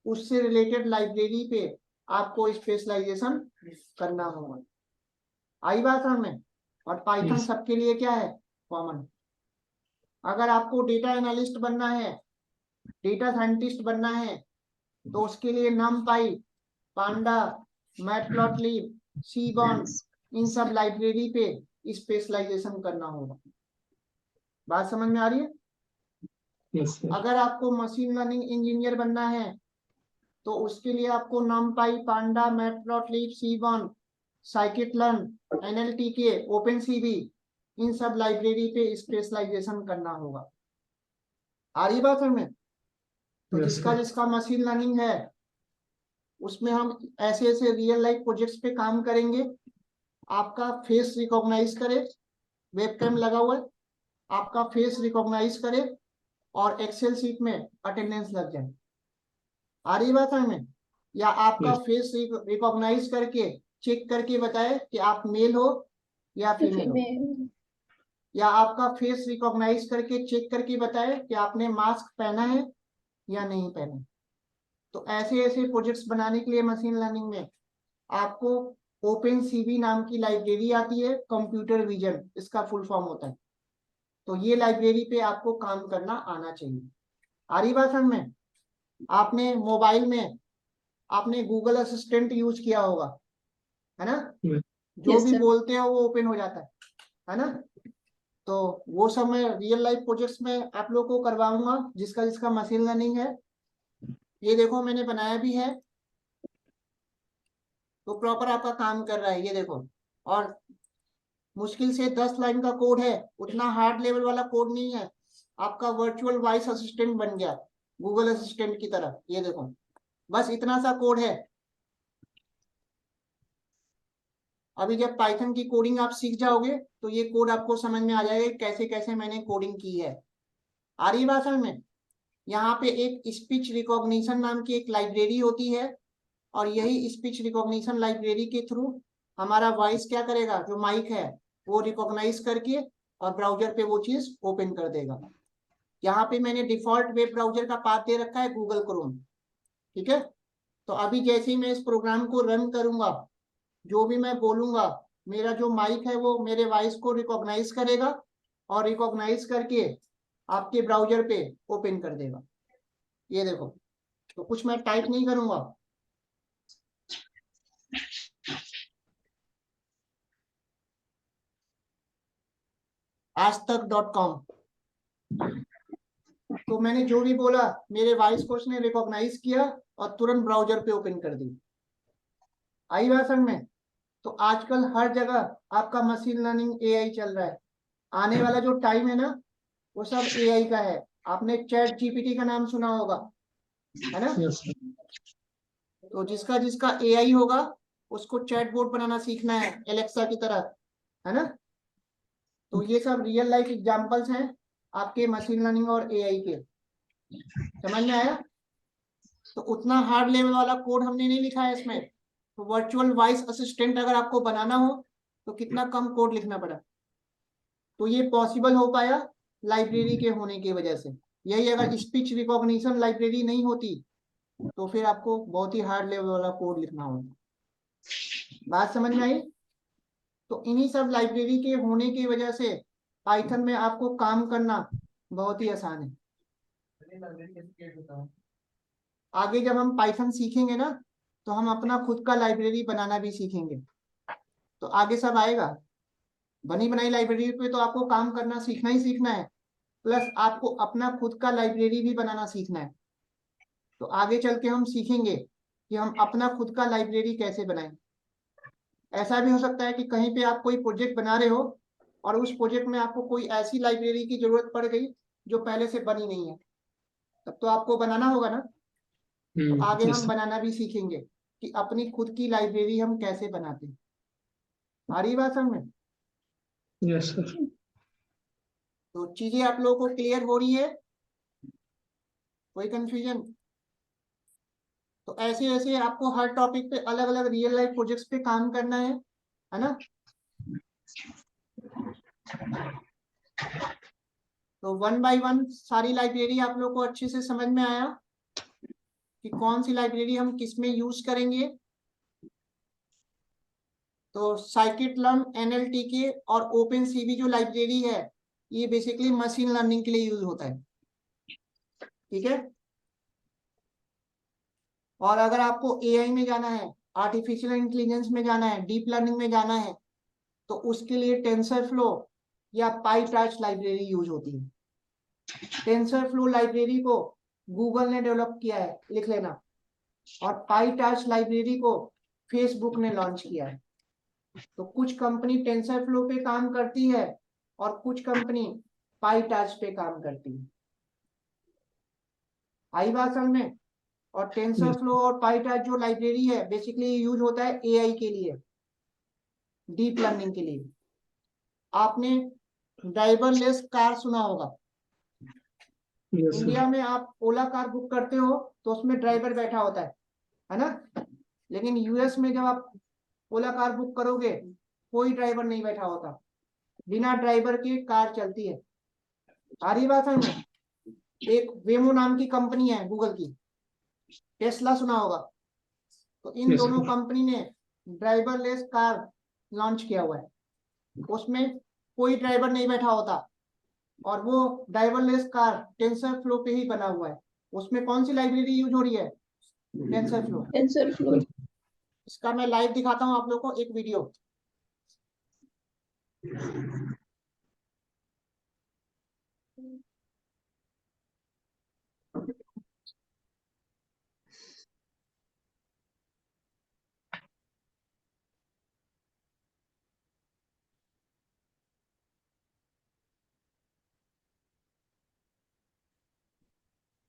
उससे रिलेटेड लाइब्रेरी पे आपको स्पेशलाइजेशन करना होगा। आई बात समझ में? और पाइथन सबके लिए क्या है? कॉमन। अगर आपको डेटा एनालिस्ट बनना है, डेटा साइंटिस्ट बनना है, तो उसके लिए NumPy, पांडा, मैटप्लॉटलिब, सीबॉन, इन सब लाइब्रेरी पे स्पेशलाइजेशन करना होगा। बात समझ में आ रही है? Yes sir. अगर आपको मशीन लर्निंग इंजीनियर बनना है तो उसके लिए आपको NumPy, पांडा, मैटप्लॉटलिब, सीबॉन, scikit-learn, NLTK, OpenCV, इन सब लाइब्रेरी पे स्पेशलाइजेशन करना होगा। आ रही बात में? तो जिसका जिसका मशीन लर्निंग है उसमें हम ऐसे ऐसे रियल लाइफ प्रोजेक्ट्स पे काम करेंगे। आपका फेस रिकॉग्नाइज करे, वेबकैम लगा हुआ है, आपका फेस रिकॉग्नाइज करे और एक्सेल शीट में अटेंडेंस लग जाए। आ रही बात हमें? या आपका फेस रिकॉग्नाइज करके चेक करके बताए कि आप मेल हो या फीमेल हो, या आपका फेस रिकॉग्नाइज करके चेक करके बताए कि आपने मास्क पहना है या नहीं पहना। तो ऐसे ऐसे प्रोजेक्ट्स बनाने के लिए मशीन लर्निंग में आपको OpenCV नाम की लाइब्रेरी आती है, कंप्यूटर विजन इसका फुल फॉर्म होता है। तो ये लाइब्रेरी पे आपको काम करना आना चाहिए। आ रही बात समझ में? आपने मोबाइल में आपने गूगल असिस्टेंट यूज किया होगा, है ना। जो भी बोलते हो वो ओपन हो जाता है ना। तो वो सब मैं रियल लाइफ प्रोजेक्ट्स में आप लोग को करवाऊंगा जिसका जिसका मशीन लर्निंग है। ये देखो मैंने बनाया भी है, तो प्रॉपर आपका काम कर रहा है, ये देखो। और मुश्किल से 10 लाइन का कोड है, उतना हार्ड लेवल वाला कोड नहीं है। आपका वर्चुअल वॉइस असिस्टेंट बन गया गूगल असिस्टेंट की तरह। ये देखो बस इतना सा कोड है। अभी जब पाइथन की कोडिंग आप सीख जाओगे तो ये कोड आपको समझ में आ जाएगा कैसे कैसे मैंने कोडिंग की है। आ रही बात समझ में? यहाँ पे एक स्पीच रिकॉग्निशन नाम की एक लाइब्रेरी होती है, और यही स्पीच रिकॉग्निशन लाइब्रेरी के थ्रू हमारा वॉइस क्या करेगा, जो माइक है वो रिकॉग्नाइज करके और ब्राउजर पे वो चीज ओपन कर देगा। यहाँ पे मैंने डिफॉल्ट वेब ब्राउजर का पाथ दे रखा है गूगल क्रोम, ठीक है। तो अभी जैसे ही मैं इस प्रोग्राम को रन करूंगा, जो भी मैं बोलूंगा, मेरा जो माइक है वो मेरे वॉइस को रिकॉग्नाइज करेगा और रिकॉग्नाइज करके आपके ब्राउजर पे ओपन कर देगा। ये देखो, तो कुछ मैं टाइप नहीं करूंगा, aajtak.com, तो मैंने जो भी बोला मेरे वॉइस को उसने रिकॉग्नाइज किया और तुरंत ब्राउजर पे ओपन कर दी। आई बात समझ में? तो आजकल हर जगह आपका मशीन लर्निंग एआई चल रहा है। आने वाला जो टाइम है ना, वो सब एआई का है। आपने चैट जीपीटी का नाम सुना होगा, है ना? Yes, sir. तो जिसका जिसका एआई होगा उसको चैट बोर्ड बनाना सीखना है, एलेक्सा की तरह, है ना? तो ये सब रियल लाइफ एग्जांपल्स हैं आपके मशीन लर्निंग और एआई के। समझ में आया? तो उतना हार्ड लेवल वाला कोड हमने नहीं लिखा है इसमें। तो वर्चुअल वॉइस असिस्टेंट अगर आपको बनाना हो तो कितना कम कोड लिखना पड़ा। तो ये पॉसिबल हो पाया लाइब्रेरी के होने की वजह से। यही अगर स्पीच रिकॉग्निशन लाइब्रेरी नहीं होती तो फिर आपको बहुत ही हार्ड लेवल वाला कोड लिखना होगा। बात समझ में आई? तो इन्हीं सब लाइब्रेरी के होने की वजह से पाइथन में आपको काम करना बहुत ही आसान है। आगे जब हम पाइथन सीखेंगे ना, तो हम अपना खुद का लाइब्रेरी बनाना भी सीखेंगे। तो आगे सब आएगा। बनी बनाई लाइब्रेरी पे तो आपको काम करना सीखना ही सीखना है, प्लस आपको अपना खुद का लाइब्रेरी भी बनाना सीखना है। तो आगे चल के हम सीखेंगे कि हम अपना खुद का लाइब्रेरी कैसे बनाएं। ऐसा भी हो सकता है कि कहीं पे आप कोई प्रोजेक्ट बना रहे हो और उस प्रोजेक्ट में आपको कोई ऐसी लाइब्रेरी की जरूरत पड़ गई जो पहले से बनी नहीं है, तब तो आपको बनाना होगा ना। तो आगे Yes, हम sir. बनाना भी सीखेंगे कि अपनी खुद की लाइब्रेरी हम कैसे बनाते हैं। आ रही बात समझ में? Yes, sir. तो चीजें आप लोगों को क्लियर हो रही है? कोई कंफ्यूजन? तो ऐसे ऐसे आपको हर टॉपिक पे अलग अलग रियल लाइफ प्रोजेक्ट्स पे काम करना है ना? तो वन बाय वन सारी लाइब्रेरी आप लोग को अच्छे से समझ में आया कि कौन सी लाइब्रेरी हम किस में यूज करेंगे। तो साइकिट लर्न, एनएलटीके और ओपन सीवी जो लाइब्रेरी है, ये बेसिकली मशीन लर्निंग के लिए यूज होता है, ठीक है। और अगर आपको एआई में जाना है, आर्टिफिशियल इंटेलिजेंस में जाना है, डीप लर्निंग में जाना है, तो उसके लिए टेंसर फ्लो या पाईटार्च लाइब्रेरी यूज होती है। टेंसर फ्लो लाइब्रेरी को गूगल ने डेवलप किया है, लिख लेना। और पाईटार्च लाइब्रेरी को फेसबुक ने लॉन्च किया है। तो कुछ कंपनी टेंसर फ्लो पे काम करती है और कुछ कंपनी पाईटार्च पे काम करती है। आई बात समझ में? और टेंसर Yes. फ्लो और पाईटार्च जो लाइब्रेरी है बेसिकली यूज होता है एआई के लिए, डीप लर्निंग के लिए। आपने ड्राइवरलेस कार सुना होगा। Yes, sir. इंडिया में आप ओला कार बुक करते हो तो उसमें ड्राइवर बैठा होता है ना? लेकिन यूएस में जब आप ओला कार बुक करोगे कोई ड्राइवर नहीं बैठा होता, बिना ड्राइवर के कार चलती है। आ रही बात है में? एक वेमो नाम की कंपनी है गूगल की, टेस्ला सुना होगा। तो इन Yes, दोनों sir. कंपनी ने ड्राइवरलेस कार लॉन्च किया हुआ है। उसमें कोई ड्राइवर नहीं बैठा होता और वो ड्राइवरलेस कार टेंसर फ्लो पे ही बना हुआ है। उसमें कौन सी लाइब्रेरी यूज हो रही है? Tensor flow. Tensor flow. इसका मैं लाइव दिखाता हूँ आप लोग को एक वीडियो।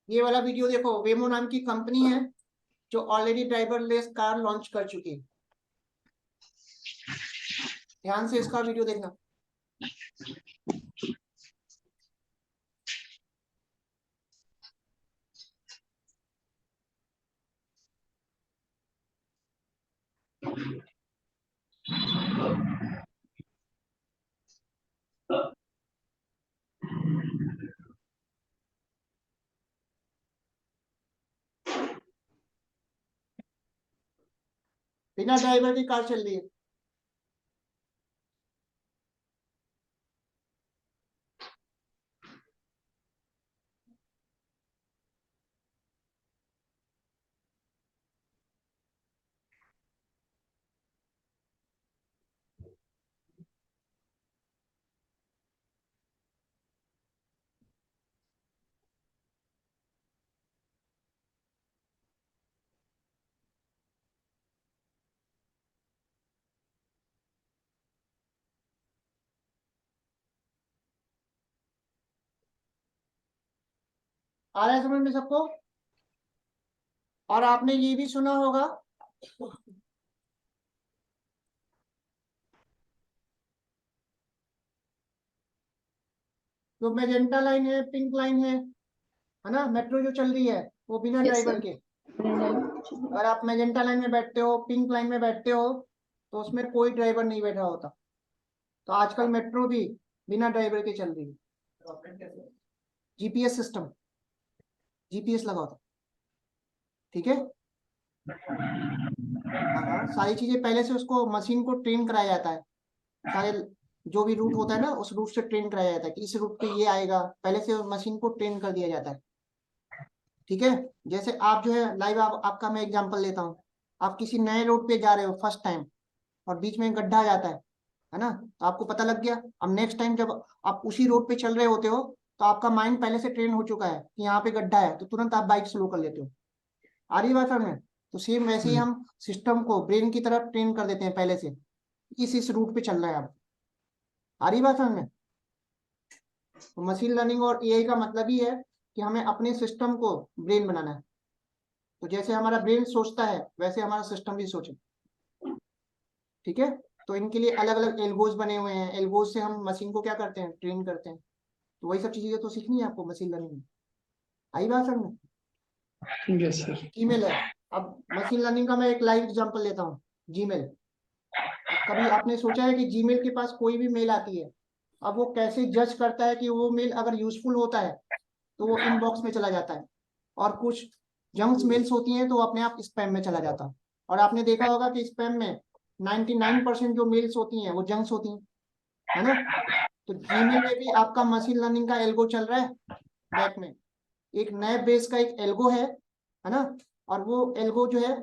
ये वाला वीडियो देखो, वेमो नाम की कंपनी है जो ऑलरेडी ड्राइवरलेस कार लॉन्च कर चुकी है। ध्यान से इसका वीडियो देखना। बिना ड्राइवर की कार चल रही है। आ रहा है समझ में सबको? और आपने ये भी सुना होगा जो मैजेंटा लाइन है, पिंक लाइन है ना, मेट्रो जो चल रही है वो बिना Yes, ड्राइवर sir. के। अगर आप मैजेंटा लाइन में बैठते हो, पिंक लाइन में बैठते हो, तो उसमें कोई ड्राइवर नहीं बैठा होता। तो आजकल मेट्रो भी बिना ड्राइवर के चल रही है। जीपीएस सिस्टम, जीपीएस लगा होता, ठीक है। हाँ, सारी चीजें पहले से उसको मशीन को ट्रेन कराया जाता है। सारे जो भी रूट होता है ना, उस रूट से ट्रेन कराया जाता है कि इस रूट पे ये आएगा, पहले से मशीन को ट्रेन कर दिया जाता है, ठीक है। जैसे आप जो है लाइव, आपका मैं एग्जांपल लेता हूँ। आप किसी नए रोड पे जा रहे हो फर्स्ट टाइम, और बीच में गड्ढा आ जाता है ना, तो आपको पता लग गया। अब नेक्स्ट टाइम जब आप उसी रोड पे चल रहे होते हो, तो आपका माइंड पहले से ट्रेन हो चुका है कि यहाँ पे गड्ढा है, तो तुरंत आप बाइक स्लो कर लेते हो। आ रही बात समझ में? तो सेम वैसे ही हम सिस्टम को ब्रेन की तरफ ट्रेन कर देते हैं पहले से, इस रूट पे चल रहा है। अब आ रही बात समझ में? तो मशीन लर्निंग और एआई का मतलब ही है कि हमें अपने सिस्टम को ब्रेन बनाना है। तो जैसे हमारा ब्रेन सोचता है, वैसे हमारा सिस्टम भी सोचे, ठीक है। तो इनके लिए अलग अलग एल्गोज बने हुए हैं। एल्गोज से हम मशीन को क्या करते हैं, ट्रेन करते हैं। तो वही सब चीजें तो सीखनी है आपको मशीन लर्निंग में। आई बात समझ में? Yes, sir. जीमेल है। अब मशीन लर्निंग का मैं एक लाइव एग्जांपल लेता हूँ, जीमेल। कभी आपने सोचा है कि जीमेल के पास कोई भी मेल आती है, अब वो कैसे जज करता है कि वो मेल अगर यूजफुल होता है तो वो इनबॉक्स में चला जाता है, और कुछ जंक्स मेल्स होती हैं तो अपने आप स्पैम में चला जाता है। और आपने देखा होगा कि स्पैम में 99% जो मेल्स होती हैं वो जंक्स होती हैं, है ना। तो जीमेल में भी आपका मशीन लर्निंग का एल्गो चल रहा है बैक में। एक नए बेस का एक एल्गो है ना। और वो एल्गो जो है,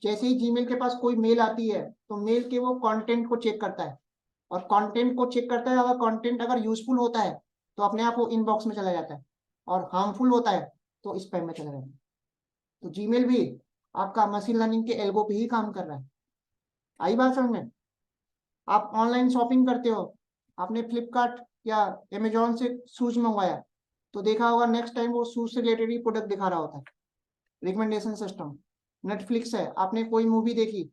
जैसे ही जीमेल के पास कोई मेल आती है, तो मेल के वो कंटेंट को चेक करता है, और कंटेंट को चेक करता है। अगर कंटेंट अगर यूजफुल होता है तो अपने आप वो इनबॉक्स में चला जाता है, और हार्मफुल होता है तो स्पैम में चला जाता है। तो जीमेल भी आपका मशीन लर्निंग के एल्गो पे ही काम कर रहा है। आई बात समझ में? आप ऑनलाइन शॉपिंग करते हो, आपने फ्लिपकार्ट या अमेजोन से शूज मंगवाया, तो देखा होगा नेक्स्ट टाइम वो शूज से रिलेटेड ही प्रोडक्ट दिखा रहा होता है। Recommendation system. नेटफ्लिक्स है, आपने कोई मूवी देखी,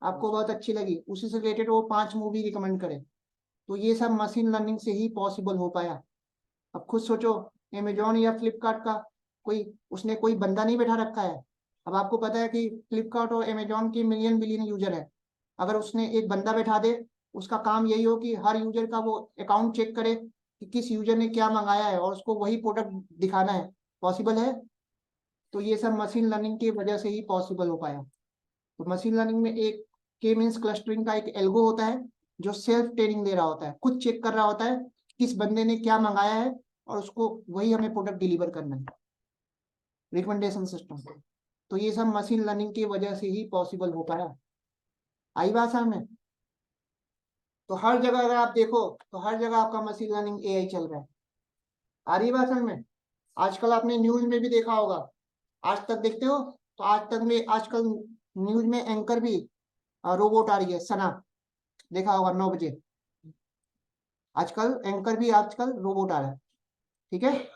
आपको बहुत अच्छी लगी, उसी से रिलेटेड वो 5 मूवी रिकमेंड करे। तो ये सब मशीन लर्निंग से ही पॉसिबल हो पाया। अब खुद सोचो, अमेजोन या फ्लिपकार्ट का कोई, उसने कोई बंदा नहीं बैठा रखा है। अब आपको पता है कि फ्लिपकार्ट और अमेजोन की मिलियन बिलियन यूजर है। अगर उसने एक बंदा बैठा दे, उसका काम यही हो कि हर यूजर का वो अकाउंट चेक करे कि किस यूजर ने क्या मंगाया है, और उसको वही प्रोडक्ट दिखाना है, पॉसिबल है? तो ये सब मशीन लर्निंग की वजह से ही पॉसिबल हो पाया। तो मशीन लर्निंग में एक के मीन्स क्लस्टरिंग का एक एल्गो होता है, जो सेल्फ ट्रेनिंग दे रहा होता है, खुद चेक कर रहा होता है किस बंदे ने क्या मंगाया है, और उसको वही हमें प्रोडक्ट डिलीवर करना है। Recommendation system. तो ये सब मशीन लर्निंग की वजह से ही पॉसिबल हो पाया। आई बात समझ में? तो हर जगह अगर आप देखो, तो हर जगह आपका मशीन लर्निंग एआई चल रहा है। आ रही बात समझ में? आजकल आपने न्यूज में भी देखा होगा, आज तक देखते हो, तो आज तक में आजकल न्यूज में एंकर भी रोबोट आ रही है, सना। देखा होगा 9 बजे, आजकल एंकर भी आजकल रोबोट आ रहा है, ठीक है।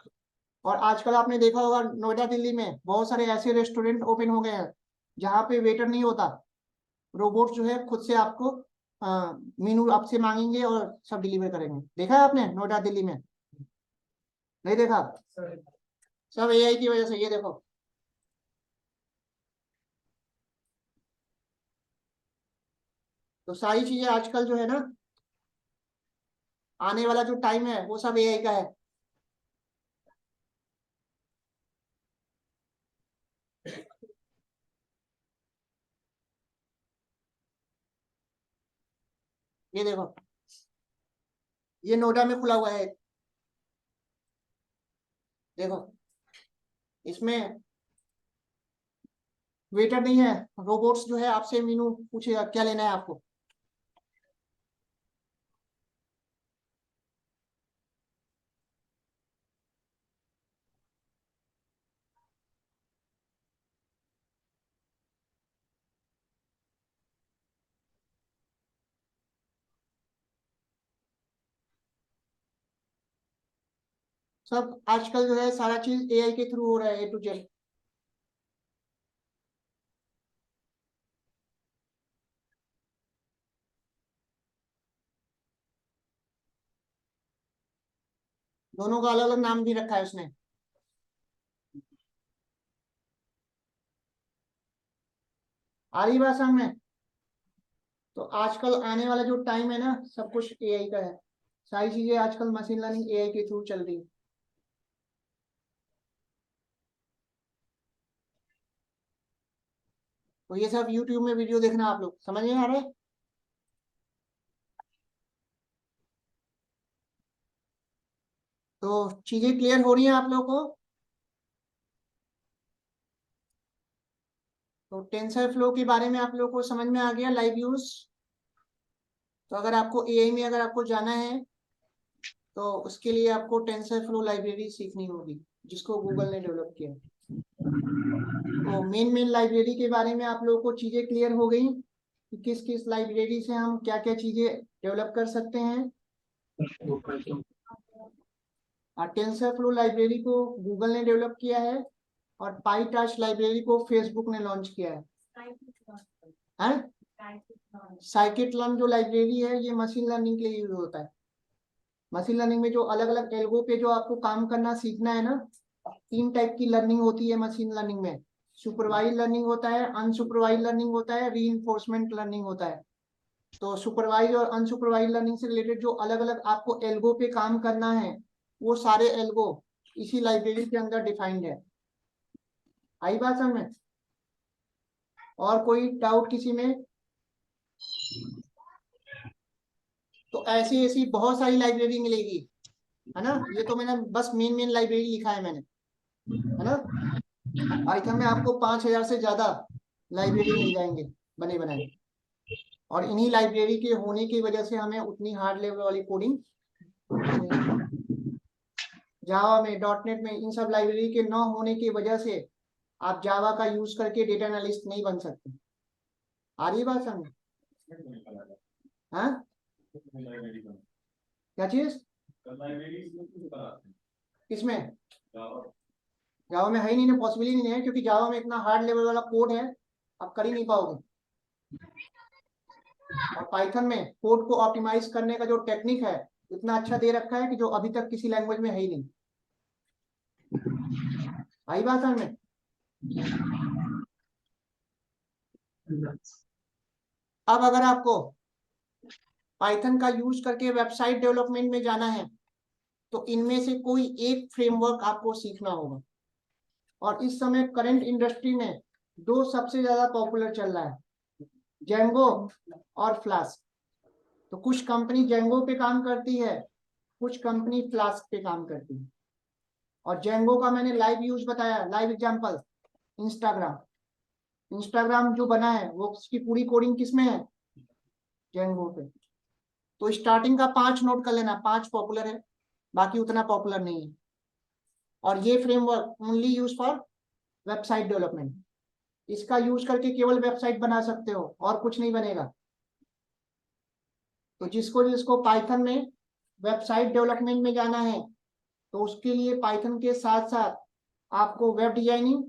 और आजकल आपने देखा होगा नोएडा दिल्ली में बहुत सारे ऐसे रेस्टोरेंट ओपन हो गए हैं जहाँ पे वेटर नहीं होता, रोबोट जो है खुद से आपको मेनू आपसे मांगेंगे और सब डिलीवर करेंगे। देखा है आपने नोएडा दिल्ली में? नहीं देखा? सब एआई की वजह से। ये देखो, तो सारी चीजें आजकल जो है ना, आने वाला जो टाइम है वो सब एआई का है। ये देखो, ये नोएडा में खुला हुआ है। देखो, इसमें वेटर नहीं है, रोबोट्स जो है आपसे मीनू पूछेगा क्या लेना है आपको। सब आजकल जो है सारा चीज एआई के थ्रू हो रहा है, A to Z। दोनों का अलग अलग नाम भी रखा है उसने। आ रही बात समझ में? तो आजकल आने वाला जो टाइम है ना, सब कुछ एआई का है। सारी चीजें आजकल मशीन लर्निंग एआई के थ्रू चल रही है। तो ये सब यूट्यूब में वीडियो देखना, आप लोग समझ में आ रहे हैं? तो चीजें क्लियर हो रही हैं आप लोगों को? तो टेंसर फ्लो के बारे में आप लोगों को समझ में आ गया, लाइव यूज। तो अगर आपको एआई में अगर आपको जाना है तो उसके लिए आपको टेंसर फ्लो लाइब्रेरी सीखनी होगी, जिसको गूगल ने डेवलप किया। तो मेन लाइब्रेरी के बारे में आप लोगों को चीजें क्लियर हो गई कि किस किस लाइब्रेरी से हम क्या क्या चीजें डेवलप कर सकते हैं। और टेंसर फ्लो लाइब्रेरी को गूगल ने डेवलप किया है, और पाईटार्च लाइब्रेरी को फेसबुक ने लॉन्च किया है। साइकिट लर्न जो लाइब्रेरी है, ये मशीन लर्निंग के लिए यूज होता है। मशीन लर्निंग में जो अलग अलग एल्गो पे जो आपको काम करना सीखना है ना, 3 टाइप की लर्निंग होती है मशीन लर्निंग में। सुपरवाइज लर्निंग होता है, अनसुपरवाइज लर्निंग होता है, रीइंफोर्समेंट लर्निंग होता है। तो सुपरवाइज और अनसुपरवाइज लर्निंग से रिलेटेड जो अलग अलग आपको एल्गो पे काम करना है, वो सारे एल्गो इसी लाइब्रेरी के अंदर डिफाइंड है। आई बात समझ में? और कोई डाउट किसी में? तो ऐसी ऐसी बहुत सारी लाइब्रेरी मिलेगी, है ना। ये तो मैंने बस मेन लाइब्रेरी लिखा है मैंने, है ना। पाइथन में आपको 5,000 से ज्यादा लाइब्रेरी मिल जाएंगे बने बनाए। और इन्हीं लाइब्रेरी के होने की वजह से हमें उतनी हार्ड लेवल वाली कोडिंग, जावा में, डॉटनेट में, इन सब लाइब्रेरी के न होने की वजह से आप जावा का यूज करके डेटा एनालिस्ट नहीं बन सकते। आ रही बात समझ? हाँ, क्या चीज? किसमें? जावा में है ही नहीं ना, पॉसिबल ही नहीं है, क्योंकि जावा में इतना हार्ड लेवल वाला कोड है, आप कर ही नहीं पाओगे। और पाइथन में कोड को ऑप्टिमाइज करने का जो टेक्निक है, इतना अच्छा दे रखा है कि जो अभी तक किसी लैंग्वेज में है ही नहीं। आई बात समझ में? अब अगर आपको पाइथन का यूज करके वेबसाइट डेवलपमेंट में जाना है, तो इनमें से कोई एक फ्रेमवर्क आपको सीखना होगा। और इस समय करंट इंडस्ट्री में 2 सबसे ज्यादा पॉपुलर चल रहा है, जेंगो और फ्लास्क। तो कुछ कंपनी जेंगो पे काम करती है, कुछ कंपनी फ्लास्क पे काम करती है। और जेंगो का मैंने लाइव यूज बताया, लाइव एग्जांपल इंस्टाग्राम। इंस्टाग्राम जो बना है वो उसकी पूरी कोडिंग किसमें है? जेंगो पे। तो स्टार्टिंग का 5 नोट कर लेना, 5 पॉपुलर है, बाकी उतना पॉपुलर नहीं है। और ये framework only use for website development. इसका यूज करके केवल वेबसाइट बना सकते हो, और कुछ नहीं बनेगा। तो जिसको जिसको पाइथन में वेबसाइट डेवलपमेंट में जाना है, तो उसके लिए पाइथन के साथ साथ आपको वेब डिजाइनिंग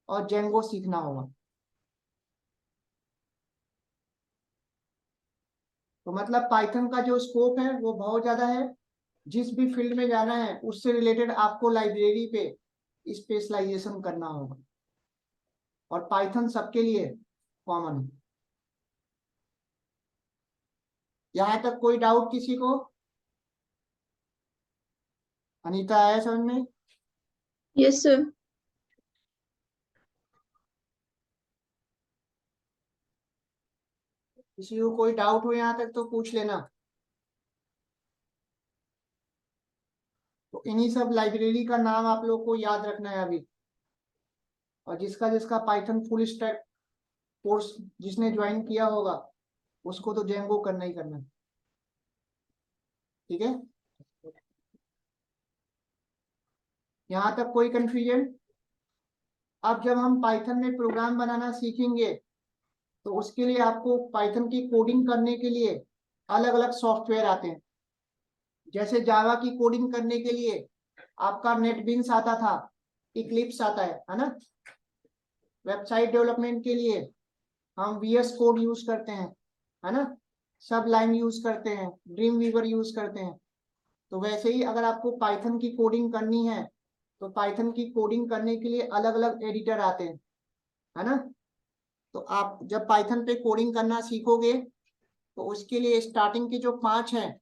और जेंगो सीखना होगा। तो मतलब पाइथन का जो स्कोप है वो बहुत ज्यादा है। जिस भी फील्ड में जाना है उससे रिलेटेड आपको लाइब्रेरी पे स्पेशलाइजेशन करना होगा। और पाइथन सबके लिए कॉमन है। यहाँ तक कोई डाउट किसी को? अनीता, आया समझ में? Yes sir. किसी को कोई डाउट हो यहाँ तक तो पूछ लेना। तो इन्हीं सब लाइब्रेरी का नाम आप लोग को याद रखना है अभी। और जिसका जिसका पाइथन फुल स्टैक कोर्स जिसने ज्वाइन किया होगा उसको तो जेंगो करना ही करना है, ठीक है। यहाँ तक कोई कंफ्यूजन? अब जब हम पाइथन में प्रोग्राम बनाना सीखेंगे तो उसके लिए आपको पाइथन की कोडिंग करने के लिए अलग अलग सॉफ्टवेयर आते हैं। जैसे जावा की कोडिंग करने के लिए आपका नेटबीन्स आता था, इक्लिप्स आता है ना। वेबसाइट डेवलपमेंट के लिए हम VS कोड यूज करते हैं, है ना। सब लाइन यूज करते हैं, ड्रीम वीवर यूज करते हैं। तो वैसे ही अगर आपको पाइथन की कोडिंग करनी है तो पाइथन की कोडिंग करने के लिए अलग अलग एडिटर आते हैं, है ना। तो आप जब पाइथन पे कोडिंग करना सीखोगे तो उसके लिए स्टार्टिंग के जो 5 हैं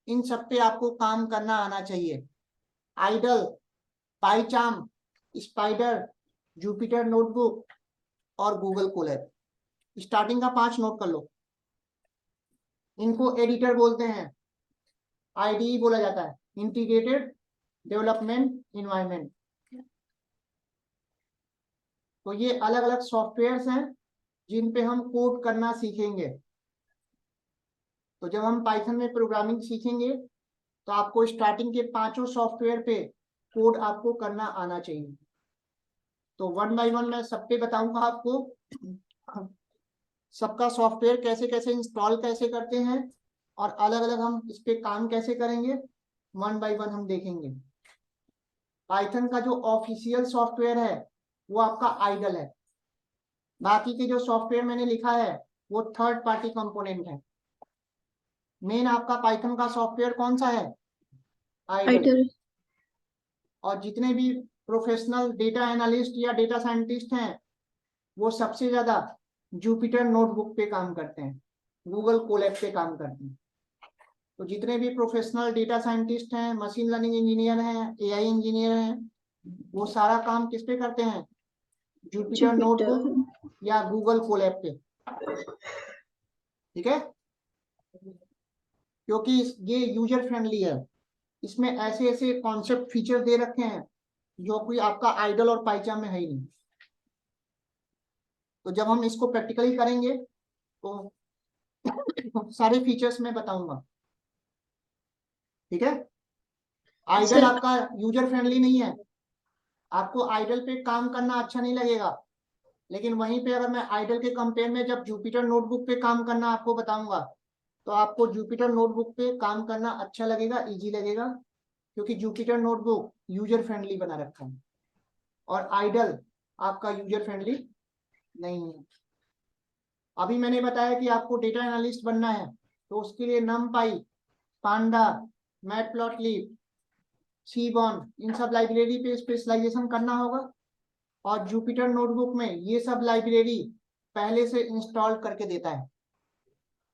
इन सब पे आपको काम करना आना चाहिए। आइडल, पाइचार्म, स्पाइडर, जुपिटर नोटबुक और गूगल कोलैब। स्टार्टिंग का 5 नोट कर लो। इनको एडिटर बोलते हैं, IDE बोला जाता है, इंटीग्रेटेड डेवलपमेंट इन्वायरमेंट। तो ये अलग अलग सॉफ्टवेयर्स हैं जिन पे हम कोड करना सीखेंगे। तो जब हम पाइथन में प्रोग्रामिंग सीखेंगे तो आपको स्टार्टिंग के 5 सॉफ्टवेयर पे कोड आपको करना आना चाहिए। तो 1 बाय 1 मैं सब पे बताऊंगा आपको, सबका सॉफ्टवेयर कैसे कैसे इंस्टॉल कैसे करते हैं और अलग अलग हम इस पे काम कैसे करेंगे, 1 बाय 1 हम देखेंगे। पाइथन का जो ऑफिशियल सॉफ्टवेयर है वो आपका आइडल है। बाकी के जो सॉफ्टवेयर मैंने लिखा है वो थर्ड पार्टी कंपोनेंट है। मेन आपका पाइथन का सॉफ्टवेयर कौन सा है? आइडल। आइडल। और जितने भी प्रोफेशनल डेटा एनालिस्ट या डेटा साइंटिस्ट हैं वो सबसे ज्यादा जुपिटर नोटबुक पे काम करते हैं, गूगल कोलैब पे काम करते हैं। तो जितने भी प्रोफेशनल डेटा साइंटिस्ट हैं, मशीन लर्निंग इंजीनियर हैं, AI इंजीनियर हैं, वो सारा काम किस पे करते हैं? जुपिटर नोटबुक या गूगल कोलैब पे, ठीक है। क्योंकि ये यूजर फ्रेंडली है, इसमें ऐसे ऐसे कॉन्सेप्ट फीचर दे रखे हैं जो कोई आपका आइडल और पाइचार्म में है ही नहीं। तो जब हम इसको प्रैक्टिकली करेंगे तो सारे फीचर्स मैं बताऊंगा, ठीक है। आइडल सर आपका यूजर फ्रेंडली नहीं है, आपको आइडल पे काम करना अच्छा नहीं लगेगा। लेकिन वहीं पे अगर मैं आइडल के कंपेयर में जब जुपिटर नोटबुक पे काम करना आपको बताऊंगा तो आपको जुपिटर नोटबुक पे काम करना अच्छा लगेगा, इजी लगेगा, क्योंकि जुपिटर नोटबुक यूजर फ्रेंडली बना रखा है और आइडल आपका यूजर फ्रेंडली नहीं है। अभी मैंने बताया कि आपको डेटा एनालिस्ट बनना है तो उसके लिए नमपाई, पांडा, मैटप्लॉटलिब, सीबॉन इन सब लाइब्रेरी पे स्पेशलाइजेशन करना होगा। और जुपिटर नोटबुक में ये सब लाइब्रेरी पहले से इंस्टॉल करके देता है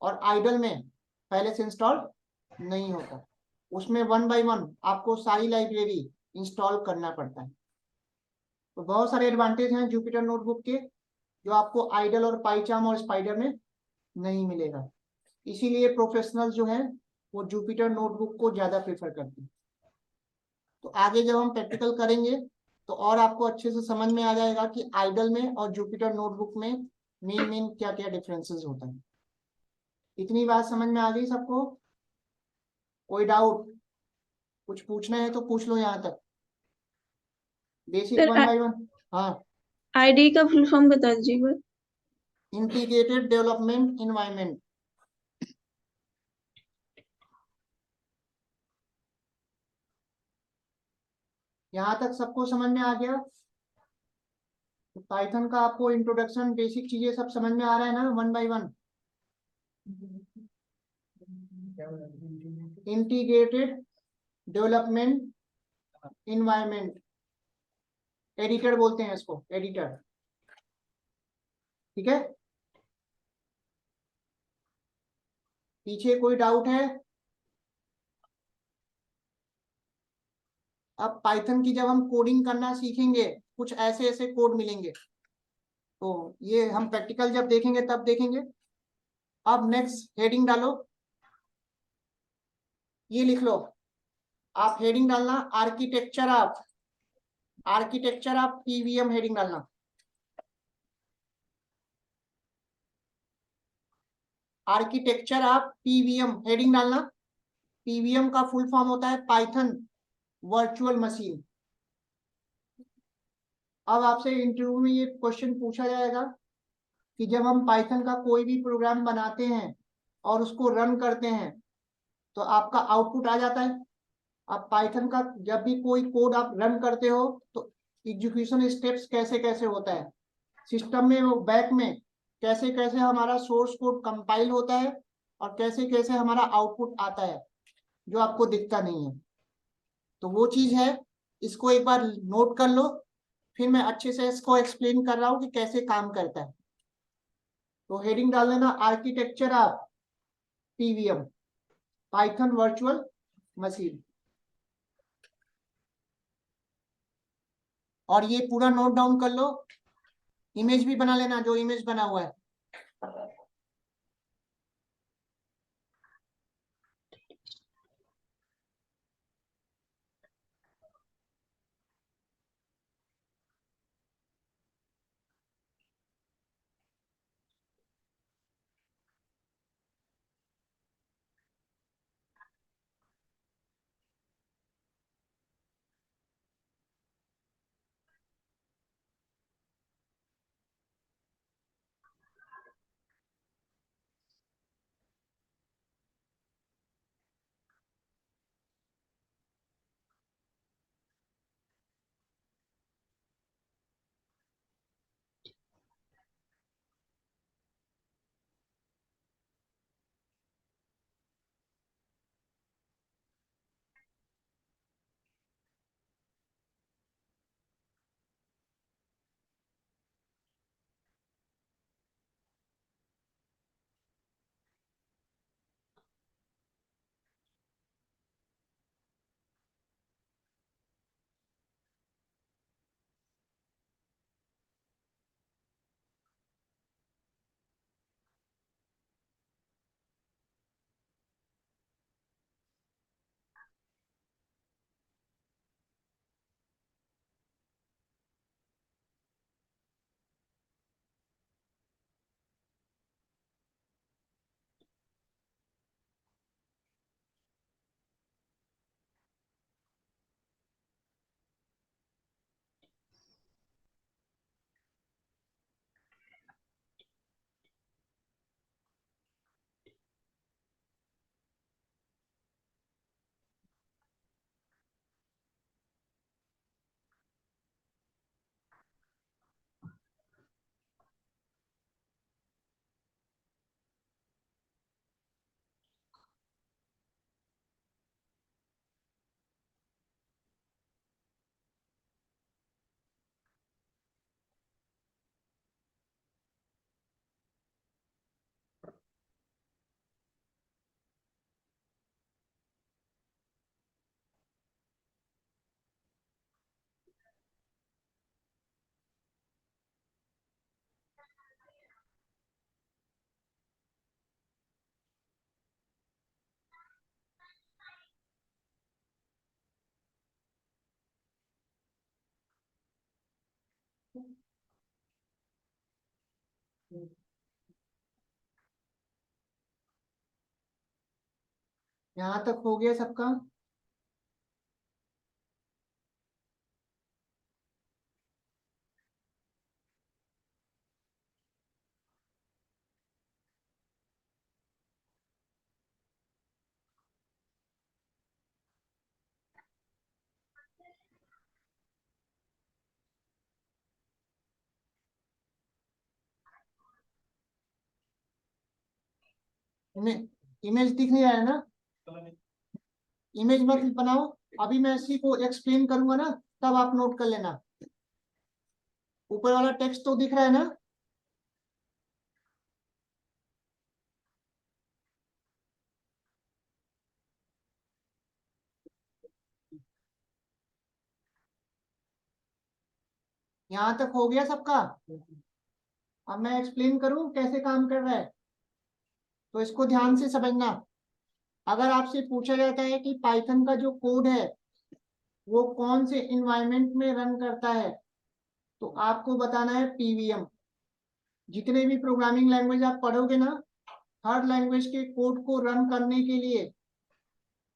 और आइडल में पहले से इंस्टॉल नहीं होता। उसमें 1 बाय 1 आपको सारी लाइब्रेरी इंस्टॉल करना पड़ता है। तो बहुत सारे एडवांटेज हैं जुपिटर नोटबुक के जो आपको आइडल और पाइचार्म और स्पाइडर में नहीं मिलेगा। इसीलिए प्रोफेशनल जो है वो जुपिटर नोटबुक को ज्यादा प्रेफर करते हैं। तो आगे जब हम प्रैक्टिकल करेंगे तो और आपको अच्छे से समझ में आ जाएगा कि आइडल में और जुपिटर नोटबुक में मेन क्या क्या डिफरेंसेस होता है। इतनी बात समझ में आ गई सबको? कोई डाउट, कुछ पूछना है तो पूछ लो यहाँ तक, बेसिक सर 1 बाय 1। हाँ, आईडी का फुल फॉर्म बता दीजिए। Integrated development environment. यहाँ तक सबको समझ में आ गया? तो पाइथन का आपको इंट्रोडक्शन बेसिक चीजें सब समझ में आ रहा है ना 1 by 1? Integrated development environment, editor बोलते हैं इसको, एडिटर, ठीक है। पीछे कोई डाउट है? अब पाइथन की जब हम कोडिंग करना सीखेंगे कुछ ऐसे ऐसे कोड मिलेंगे, तो ये हम प्रैक्टिकल जब देखेंगे तब देखेंगे। अब नेक्स्ट हेडिंग डालो, ये लिख लो, आप हेडिंग डालना आर्किटेक्चर ऑफ पीवीएम हेडिंग डालना। आर्किटेक्चर ऑफ पीवीएम हेडिंग डालना। पीवीएम का फुल फॉर्म होता है पाइथन वर्चुअल मशीन। अब आपसे इंटरव्यू में ये क्वेश्चन पूछा जाएगा कि जब हम पाइथन का कोई भी प्रोग्राम बनाते हैं और उसको रन करते हैं तो आपका आउटपुट आ जाता है। अब पाइथन का जब भी कोई कोड आप रन करते हो तो एग्जीक्यूशन स्टेप्स कैसे कैसे होता है, सिस्टम में वो बैक में कैसे कैसे हमारा सोर्स कोड कंपाइल होता है और कैसे कैसे हमारा आउटपुट आता है जो आपको दिखता नहीं है। तो वो चीज है, इसको एक बार नोट कर लो, फिर मैं अच्छे से इसको एक्सप्लेन कर रहा हूँ कि कैसे काम करता है। तो हेडिंग डाल देना architecture of PVM Python virtual machine. और ये पूरा नोट डाउन कर लो, इमेज भी बना लेना जो इमेज बना हुआ है। यहाँ तक हो गया सबका? इमेज दिख नहीं रहा है ना? इमेज मत बनाओ, अभी मैं इसी को एक्सप्लेन करूंगा ना, तब आप नोट कर लेना। ऊपर वाला टेक्स्ट तो दिख रहा है ना? यहाँ तक हो गया सबका? अब मैं एक्सप्लेन करूं कैसे काम कर रहा है, तो इसको ध्यान से समझना। अगर आपसे पूछा जाता है कि पाइथन का जो कोड है वो कौन से इन्वायरमेंट में रन करता है, तो आपको बताना है पीवीएम। जितने भी प्रोग्रामिंग लैंग्वेज आप पढ़ोगे ना, हर लैंग्वेज के कोड को रन करने के लिए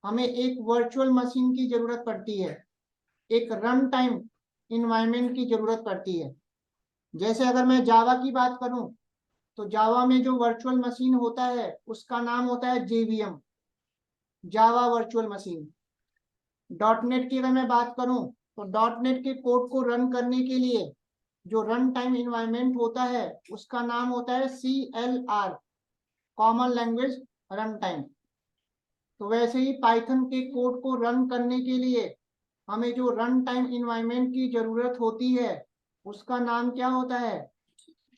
हमें एक वर्चुअल मशीन की जरूरत पड़ती है, एक रन टाइम इन्वायरमेंट की जरूरत पड़ती है। जैसे अगर मैं जावा की बात करूं, तो जावा में जो वर्चुअल मशीन होता है उसका नाम होता है JVM, Java virtual machine. Dot net की अगर मैं बात करूं, तो डॉट नेट के कोड को रन करने के लिए जो रन टाइम इन्वायरमेंट होता है उसका नाम होता है CLR, common language run time. तो वैसे ही पाइथन के कोड को रन करने के लिए हमें जो रन टाइम इन्वायरमेंट की जरूरत होती है उसका नाम क्या होता है,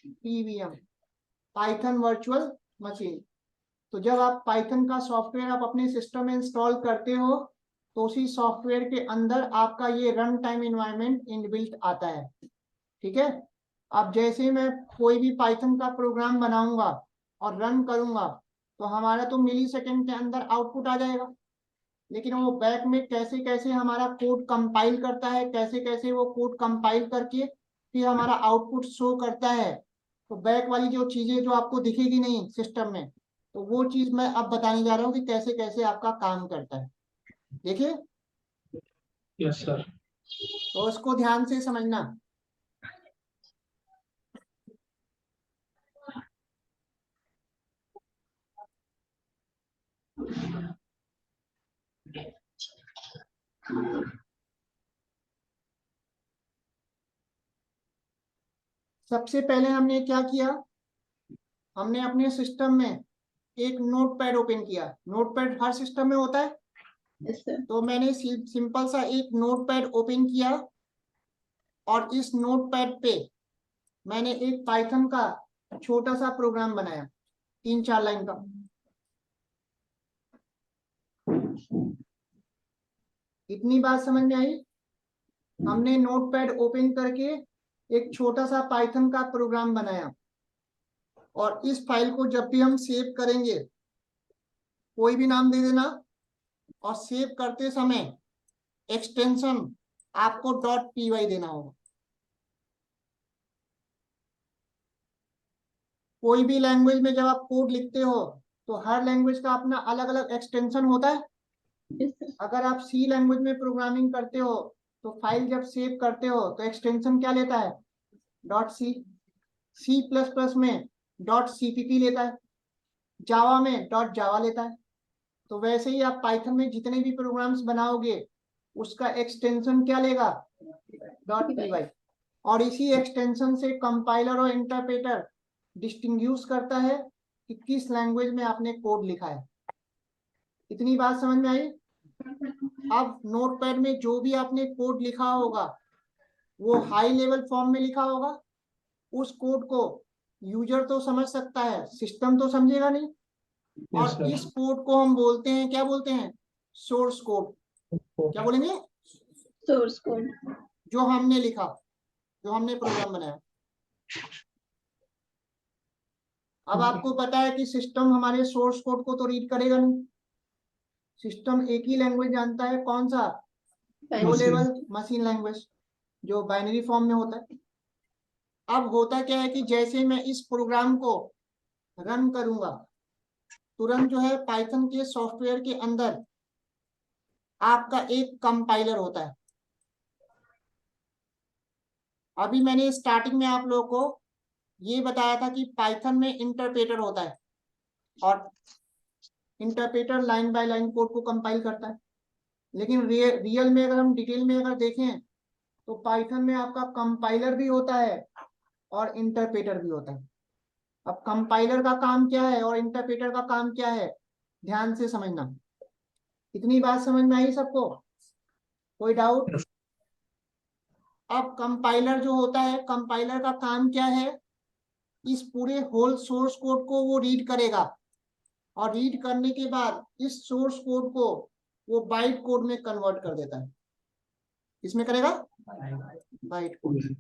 पीवीएम, पाइथन वर्चुअल मशीन। तो जब आप पाइथन का सॉफ्टवेयर आप अपने सिस्टम में इंस्टॉल करते हो, तो उसी सॉफ्टवेयर के अंदर आपका ये रन टाइम इन्वायरमेंट इनबिल्ट आता है। ठीक है। अब जैसे ही मैं कोई भी पाइथन का प्रोग्राम बनाऊंगा और रन करूंगा, तो हमारा तो मिली सेकेंड के अंदर आउटपुट आ जाएगा, लेकिन वो बैक में कैसे कैसे हमारा कोड कंपाइल करता है, कैसे कैसे वो कोड कंपाइल करके फिर हमारा आउटपुट शो करता है, तो बैक वाली जो चीजें जो आपको दिखेगी नहीं सिस्टम में, तो वो चीज मैं अब बताने जा रहा हूँ कि कैसे कैसे आपका काम करता है। देखिए, Yes, sir. तो उसको ध्यान से समझना। सबसे पहले हमने क्या किया, हमने अपने सिस्टम में एक नोटपैड ओपन किया। नोटपैड हर सिस्टम में होता है, यस सर। तो मैंने सिंपल सा एक नोटपैड ओपन किया और इस नोटपैड पे मैंने एक पाइथन का छोटा सा प्रोग्राम बनाया, 3-4 लाइन का। इतनी बात समझ में आई। हमने नोटपैड ओपन करके एक छोटा सा पाइथन का प्रोग्राम बनाया, और इस फाइल को जब भी हम सेव करेंगे, कोई भी नाम दे देना, और सेव करते समय एक्सटेंशन आपको .py देना होगा। कोई भी लैंग्वेज में जब आप कोड लिखते हो, तो हर लैंग्वेज का अपना अलग अलग एक्सटेंशन होता है। Yes sir. अगर आप सी लैंग्वेज में प्रोग्रामिंग करते हो, तो फाइल जब सेव करते हो तो एक्सटेंशन क्या लेता है, .c। C++ में .cpp लेता है, जावा में .java लेता है। तो वैसे ही आप पाइथन में जितने भी प्रोग्राम्स बनाओगे उसका एक्सटेंशन क्या लेगा, .py। और इसी एक्सटेंशन से कंपाइलर और इंटरप्रेटर डिस्टिंग्विश करता है कि किस लैंग्वेज में आपने कोड लिखा है। इतनी बात समझ में आई। अब नोटपैड में जो भी आपने कोड लिखा होगा वो हाई लेवल फॉर्म में लिखा होगा। उस कोड को यूजर तो समझ सकता है, सिस्टम तो समझेगा नहीं। Yes, और sir. इस कोड को हम बोलते हैं, क्या बोलते हैं, सोर्स कोड। क्या बोलेंगे, सोर्स कोड। जो हमने लिखा, जो हमने प्रोग्राम बनाया। अब आपको पता है कि सिस्टम हमारे सोर्स कोड को तो रीड करेगा नहीं। सिस्टम एक ही लैंग्वेज जानता है, कौन सा, लो Machine. लेवल मशीन लैंग्वेज, जो बाइनरी फॉर्म में होता है। अब होता क्या है कि जैसे मैं इस प्रोग्राम को रन करूंगा, तुरंत जो है पाइथन के सॉफ्टवेयर के अंदर आपका एक कंपाइलर होता है। अभी मैंने स्टार्टिंग में आप लोगों को ये बताया था कि पाइथन में इंटरप्रेटर होता है, और interpreter line by line code को कंपाइल करता है। लेकिन रियल में अगर हम डिटेल में अगर देखें, तो पाइथन में आपका कंपाइलर भी होता है और इंटरप्रेटर भी होता है। अब कंपाइलर का काम क्या है और इंटरप्रेटर का काम क्या है, ध्यान से समझना। इतनी बात समझ में आई सबको, कोई डाउट। Yes. अब कंपाइलर जो होता है, कंपाइलर का काम क्या है, इस पूरे होल सोर्स कोड को वो रीड करेगा, और रीड करने के बाद इस सोर्स कोड को वो बाइट कोड में कन्वर्ट कर देता है। इसमें करेगा बाइट कोड,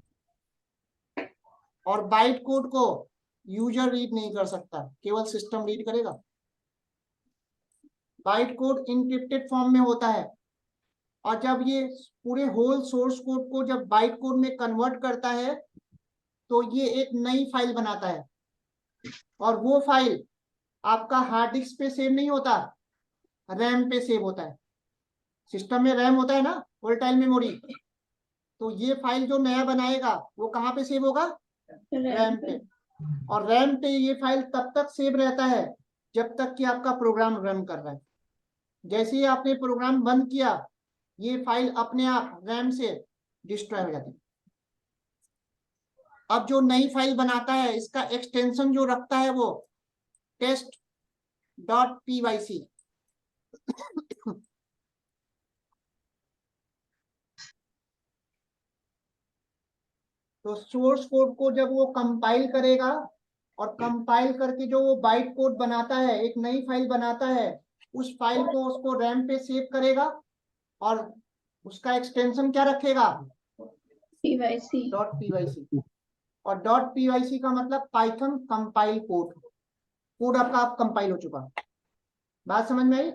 और बाइट कोड को यूजर रीड नहीं कर सकता, केवल सिस्टम रीड करेगा। बाइट कोड इंक्रिप्टेड फॉर्म में होता है, और जब ये पूरे होल सोर्स कोड को जब बाइट कोड में कन्वर्ट करता है तो ये एक नई फाइल बनाता है, और वो फाइल आपका हार्ड डिस्क पे सेव नहीं होता, रैम पे सेव होता है। सिस्टम में रैम होता है ना, वोलेटाइल मेमोरी, तो ये फाइल जो नया बनाएगा वो कहाँ पे सेव होगा, रैम पे। और रैम पे ये फाइल तब तक सेव रहता है जब तक कि आपका प्रोग्राम रन कर रहा है। जैसे ही आपने प्रोग्राम बंद किया, ये फाइल अपने आप रैम से डिस्ट्रॉय हो जाती है। अब जो नई फाइल बनाता है, इसका एक्सटेंशन जो रखता है वो test.pyc। तो सोर्स कोड को जब वो कंपाइल करेगा, और कंपाइल करके जो वो बाइट कोड बनाता है, एक नई फाइल बनाता है, उस फाइल को उसको रैम पे सेव करेगा, और उसका एक्सटेंशन क्या रखेगा, PYC। .pyc। और .pyc का मतलब पाइथन कंपाइल कोड। कोड आपका आप कंपाइल हो चुका। बात समझ में आई?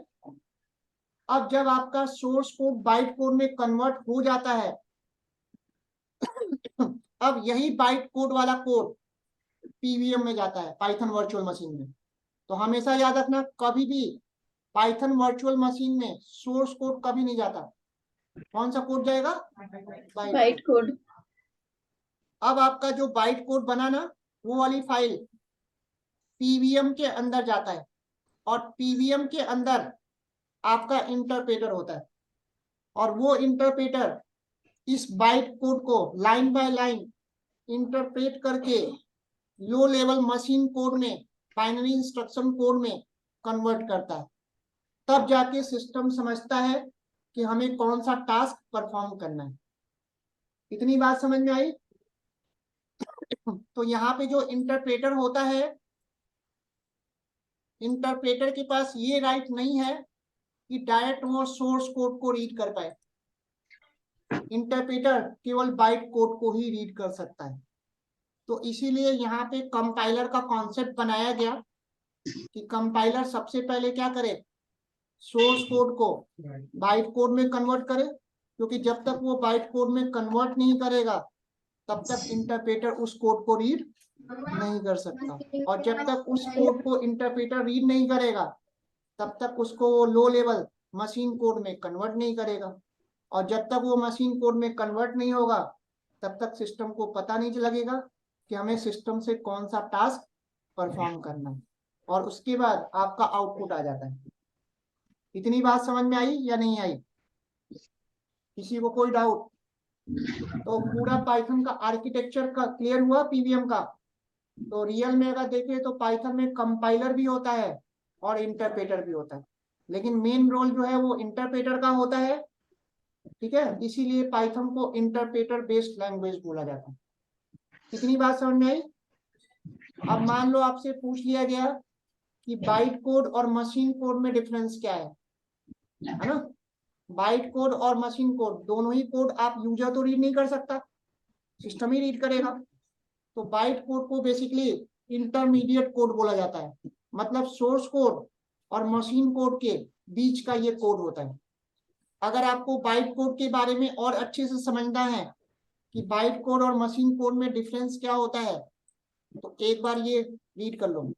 अब जब आपका सोर्स कोड बाइट कोड में कन्वर्ट हो जाता है, अब यही बाइट कोड वाला कोड पीवीएम में जाता है, पाइथन वर्चुअल मशीन में। तो हमेशा याद रखना, कभी भी पाइथन वर्चुअल मशीन में सोर्स कोड कभी नहीं जाता। कौन सा कोड जाएगा, बाइट कोड। अब आपका जो बाइट कोड बना ना, वो वाली फाइल पीवीएम के अंदर जाता है, और पीवीएम के अंदर आपका इंटरप्रेटर होता है, और वो इंटरप्रेटर इस बाइट कोड को लाइन बाय लाइन इंटरप्रेट करके लो लेवल मशीन कोड में, बाइनरी इंस्ट्रक्शन कोड में कन्वर्ट करता है। तब जाके सिस्टम समझता है कि हमें कौन सा टास्क परफॉर्म करना है। इतनी बात समझ में आई? तो यहाँ पे जो इंटरप्रेटर होता है, इंटरप्रेटर के पास ये राइट नहीं है कि डायरेक्ट वो सोर्स कोड को रीड कर पाए। इंटरप्रेटर केवल बाइट कोड को ही रीड कर सकता है। तो इसीलिए यहाँ पे कंपाइलर का कॉन्सेप्ट बनाया गया कि कंपाइलर सबसे पहले क्या करे, सोर्स कोड को बाइट कोड में कन्वर्ट करे, क्योंकि जब तक वो बाइट कोड में कन्वर्ट नहीं करेगा तब तक इंटरप्रेटर उस कोड को रीड नहीं कर सकता। और जब तक उस कोड को इंटरप्रेटर रीड नहीं करेगा तब तक उसको वो लो लेवल मशीन कोड में कन्वर्ट नहीं करेगा। और जब तक वो मशीन कोड में कन्वर्ट नहीं होगा तब तक सिस्टम को पता नहीं लगेगा कि हमें सिस्टम से कौन सा टास्क परफॉर्म करना है, और उसके बाद आपका आउटपुट आ जाता है। इतनी बात समझ में आई या नहीं आई? किसी को कोई डाउट? तो पूरा पाइथन का आर्किटेक्चर का क्लियर हुआ पीवीएम का। तो रियल में अगर देखें तो पाइथन में कंपाइलर भी होता है और इंटरप्रेटर भी होता है, लेकिन मेन रोल जो है वो इंटरप्रेटर का होता है। ठीक है, इसीलिए पाइथन को इंटरप्रेटर बेस्ड लैंग्वेज बोला जाता है। कितनी बात समझ में आई? अब मान लो आपसे पूछ लिया गया कि बाइट कोड और मशीन कोड में डिफरेंस क्या है ना? बाइट कोड और मशीन कोड दोनों ही कोड आप यूजर तो रीड नहीं कर सकता, सिस्टम ही रीड करेगा। तो बाइट कोड को बेसिकली इंटरमीडिएट कोड बोला जाता है, मतलब सोर्स कोड और मशीन कोड के बीच का ये कोड होता है। अगर आपको बाइट कोड के बारे में और अच्छे से समझना है कि बाइट कोड और मशीन कोड में डिफरेंस क्या होता है, तो एक बार ये रीड कर लो।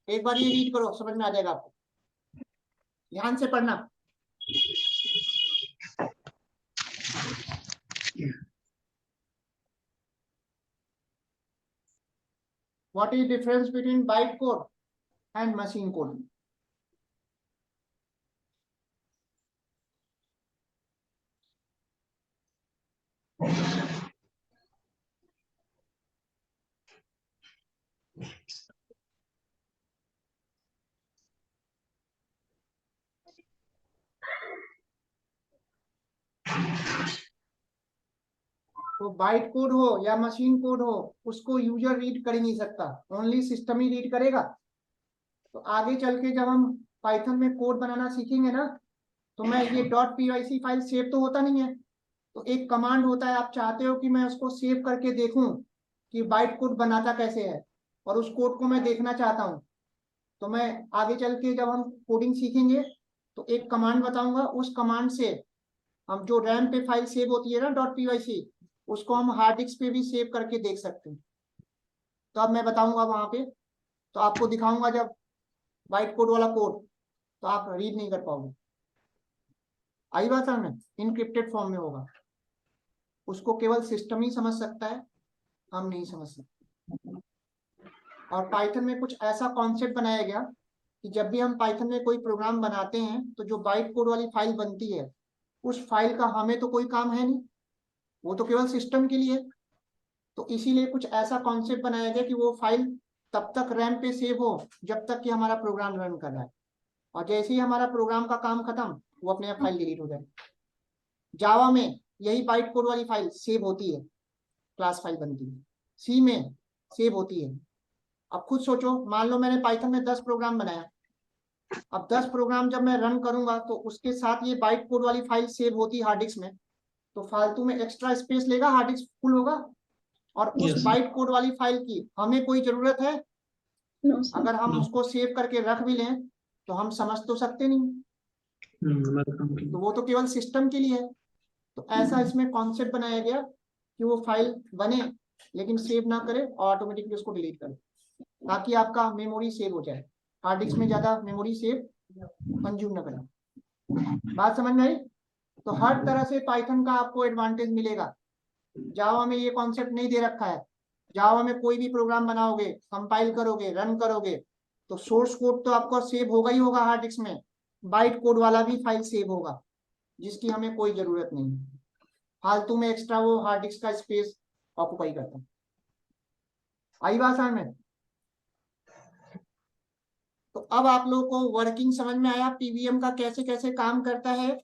एक बार ये रीड करो, समझ में आ जाएगा आपको। ध्यान से पढ़ना। What is difference between byte code and machine code? तो बाइट कोड हो या मशीन कोड हो, उसको यूजर रीड कर ही नहीं सकता, ओनली सिस्टम ही रीड करेगा। तो आगे चल के जब हम पाइथन में कोड बनाना सीखेंगे ना, तो मैं ये .pyc फाइल सेव तो होता नहीं है, तो एक कमांड होता है, आप चाहते हो कि मैं उसको सेव करके देखूं कि बाइट कोड बनाता कैसे है, और उस कोड को मैं देखना चाहता हूं। तो मैं आगे चल के जब हम कोडिंग सीखेंगे तो एक कमांड बताऊंगा, उस कमांड से हम जो रैम पे फाइल सेव होती है ना .pyc, उसको हम हार्ड डिस्क पे भी सेव करके देख सकते हैं। तो अब मैं बताऊंगा वहां पे, तो आपको दिखाऊंगा जब बाइट कोड वाला कोड, तो आप रीड नहीं कर पाओगे। आई बात है, इनक्रिप्टेड फॉर्म में होगा, उसको केवल सिस्टम ही समझ सकता है, हम नहीं समझ सकते। और पाइथन में कुछ ऐसा कॉन्सेप्ट बनाया गया कि जब भी हम पाइथन में कोई प्रोग्राम बनाते हैं तो जो बाइट कोड वाली फाइल बनती है, उस फाइल का हमें तो कोई काम है नहीं, वो तो केवल सिस्टम के लिए। तो इसीलिए कुछ ऐसा कॉन्सेप्ट बनाया गया कि वो फाइल तब तक रैम पे सेव हो जब तक कि हमारा प्रोग्राम रन कर रहा है, और जैसे ही हमारा प्रोग्राम का काम खत्म, वो अपने आप फाइल डिलीट हो जाए। जावा में यही बाइट कोड वाली फाइल सेव होती है, क्लास फाइल बनती है, सी में सेव होती है। अब खुद सोचो, मान लो मैंने पाइथन में 10 प्रोग्राम बनाया, अब 10 प्रोग्राम जब मैं रन करूंगा तो उसके साथ ये बाइट कोड वाली फाइल सेव होती हार्ड डिस्क में, तो फालतू में एक्स्ट्रा स्पेस लेगा, हार्ड डिस्क फुल होगा, और उस Yes. बाइट कोड वाली फाइल की हमें कोई जरूरत है? No, sir. अगर हम No. उसको सेव करके रख भी लें तो हम समझ तो सकते नहीं, हमारे काम की। तो वो तो केवल सिस्टम के लिए है। तो ऐसा इसमें कॉन्सेप्ट बनाया गया कि वो फाइल बने लेकिन सेव ना करे और ऑटोमेटिकली उसको डिलीट करे, ताकि आपका मेमोरी सेव हो जाए, हार्ड डिस्क में ज्यादा मेमोरी सेव कंज्यूम ना करे। बात समझ में आई? तो हर तरह से पाइथन का आपको एडवांटेज मिलेगा। जावा में ये कॉन्सेप्ट नहीं दे रखा है। जावा में कोई भी प्रोग्राम बनाओगे, कंपाइल करोगे, रन करोगे, तो सोर्स कोड तो आपको सेव होगा ही होगा हार्ड डिस्क में, बाइट कोड वाला भी फाइल सेव होगा, जिसकी हमें कोई जरूरत नहीं है। फालतू में एक्स्ट्रा वो हार्ड डिस्क का स्पेस ऑक्युपाई करता है। आई बात समझ में? तो अब आप लोगों को वर्किंग समझ में आया, पीवीएम का कैसे कैसे काम करता है।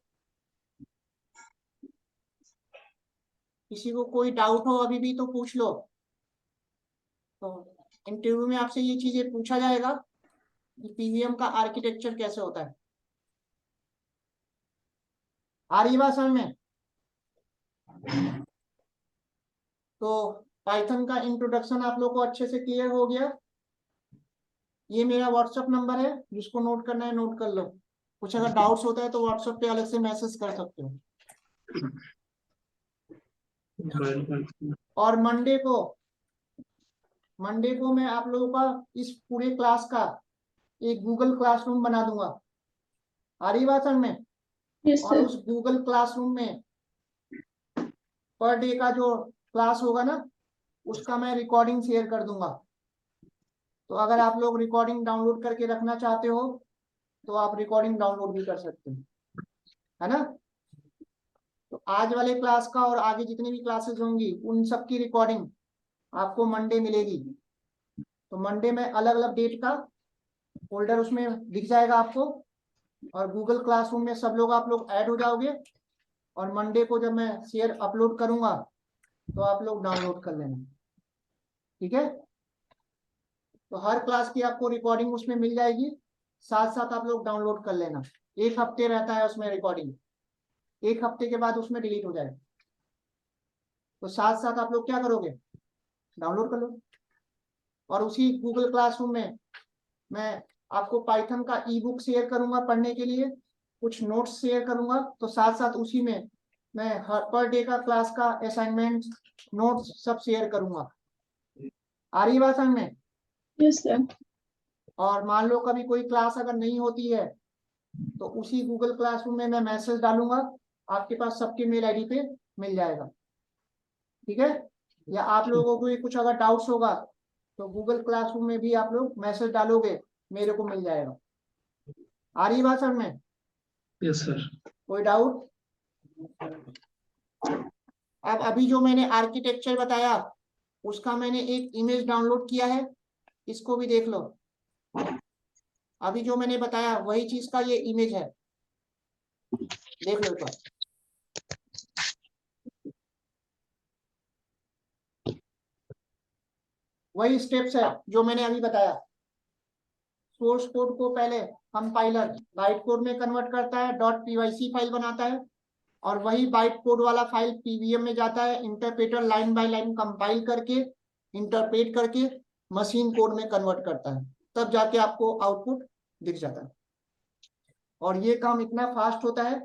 किसी को कोई डाउट हो अभी भी तो पूछ लो। तो इंटरव्यू में आपसे ये चीजें पूछा जाएगा कि पीवीएम का आर्किटेक्चर कैसे होता है। आ रही बात समझ में? तो पाइथन का इंट्रोडक्शन आप लोग को अच्छे से क्लियर हो गया। ये मेरा व्हाट्सएप नंबर है, जिसको नोट करना है नोट कर लो। कुछ अगर डाउट्स होता है तो व्हाट्सएप पे अलग से मैसेज कर सकते हो। और मंडे को मैं आप लोगों का इस पूरे क्लास का एक गूगल क्लासरूम बना दूंगा। आ रही बात समझ में? Yes, और sir. उस गूगल क्लासरूम में पर डे का जो क्लास होगा ना, उसका मैं रिकॉर्डिंग शेयर कर दूंगा। तो अगर आप लोग रिकॉर्डिंग डाउनलोड करके रखना चाहते हो तो आप रिकॉर्डिंग डाउनलोड भी कर सकते हो, है ना? तो आज वाले क्लास का और आगे जितनी भी क्लासेस होंगी उन सब की रिकॉर्डिंग आपको मंडे मिलेगी। तो मंडे में अलग अलग डेट का फोल्डर उसमें दिख जाएगा आपको, और गूगल क्लासरूम में सब लोग आप लोग ऐड हो जाओगे, और मंडे को जब मैं शेयर अपलोड करूंगा तो आप लोग डाउनलोड कर लेना, ठीक है? तो हर क्लास की आपको रिकॉर्डिंग उसमें मिल जाएगी, साथ साथ आप लोग डाउनलोड कर लेना। 1 हफ्ते रहता है उसमें रिकॉर्डिंग, 1 हफ्ते के बाद उसमें डिलीट हो जाएगा। तो साथ साथ आप लोग क्या करोगे, डाउनलोड कर लो। और उसी गूगल क्लासरूम में मैं आपको पाइथन का ई बुक शेयर करूंगा पढ़ने के लिए, कुछ नोट्स शेयर करूंगा, तो साथ साथ उसी में मैं हर पर डे का क्लास का असाइनमेंट नोट्स सब शेयर करूंगा। आ रही बात समझ में? Yes, sir. और मान लो कभी कोई क्लास अगर नहीं होती है तो उसी गूगल क्लासरूम में मैं मैसेज डालूंगा, आपके पास सबके मेल आईडी पे मिल जाएगा, ठीक है? या आप लोगों को कुछ अगर डाउट्स होगा तो गूगल क्लासरूम में भी आप लोग मैसेज डालोगे, मेरे को मिल जाएगा। आ रही बात समझ में? Yes sir. कोई डाउट? अब अभी जो मैंने आर्किटेक्चर बताया उसका मैंने एक इमेज डाउनलोड किया है, इसको भी देख लो। अभी जो मैंने बताया वही चीज का ये इमेज है, देख लो एक बार। वही स्टेप्स है जो मैंने अभी बताया। सोर्स कोड को पहले कंपाइलर बाइट कोड में कन्वर्ट करता है, .pyc फाइल बनाता है, और वही बाइट कोड वाला फाइल पीवीएम में जाता है, interpreter line by line compile करके इंटरप्रेट करके मशीन कोड में कन्वर्ट करता है, तब जाके आपको आउटपुट दिख जाता है। और ये काम इतना फास्ट होता है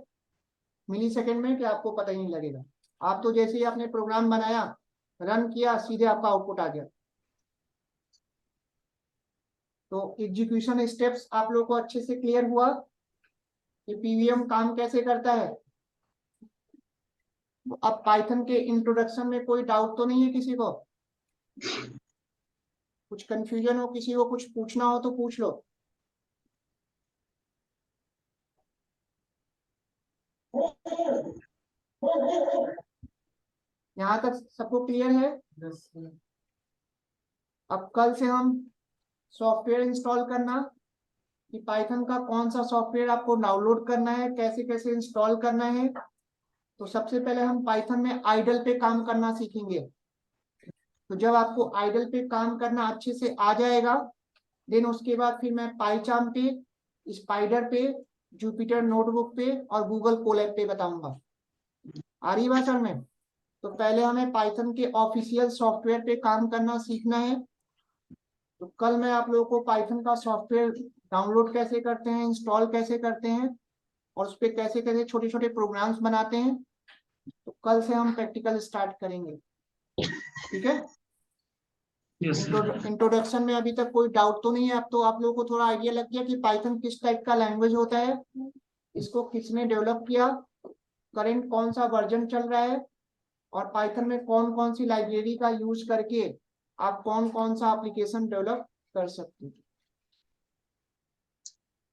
मिली सेकेंड में कि आपको पता ही नहीं लगेगा। आप तो जैसे ही आपने प्रोग्राम बनाया, रन किया, सीधे आपका आउटपुट आ गया। तो एग्जीक्यूशन स्टेप्स आप लोगों को अच्छे से क्लियर हुआ कि पीवीएम काम कैसे करता है। अब पाइथन के इंट्रोडक्शन में कोई डाउट तो नहीं है किसी को? कुछ कंफ्यूजन हो, किसी को कुछ पूछना हो तो पूछ लो। यहाँ तक सबको क्लियर है? अब कल से हम सॉफ्टवेयर इंस्टॉल करना, कि पाइथन का कौन सा सॉफ्टवेयर आपको डाउनलोड करना है, कैसे कैसे इंस्टॉल करना है। तो सबसे पहले हम पाइथन में आइडल पे काम करना सीखेंगे। तो जब आपको आइडल पे काम करना अच्छे से आ जाएगा, देन उसके बाद फिर मैं पाइचार्म पे, स्पाइडर पे, जुपिटर नोटबुक पे और गूगल कोलैब पे बताऊंगा। आ रही बात सर में? तो पहले हमें पाइथन के ऑफिशियल सॉफ्टवेयर पे काम करना सीखना है। तो कल मैं आप लोगों को पाइथन का सॉफ्टवेयर डाउनलोड कैसे करते हैं, इंस्टॉल कैसे करते हैं और उस पर कैसे कैसे छोटे छोटे प्रोग्राम्स बनाते हैं, तो कल से हम प्रैक्टिकल स्टार्ट करेंगे। ठीक है? Yes sir. इंट्रोडक्शन में अभी तक कोई डाउट तो नहीं है? अब तो आप लोगों को थोड़ा आइडिया लग गया कि पाइथन किस टाइप का लैंग्वेज होता है, इसको किसने डेवलप किया, करंट कौन सा वर्जन चल रहा है, और पाइथन में कौन कौन सी लाइब्रेरी का यूज करके आप कौन कौन सा एप्लीकेशन डेवलप कर सकते हैं।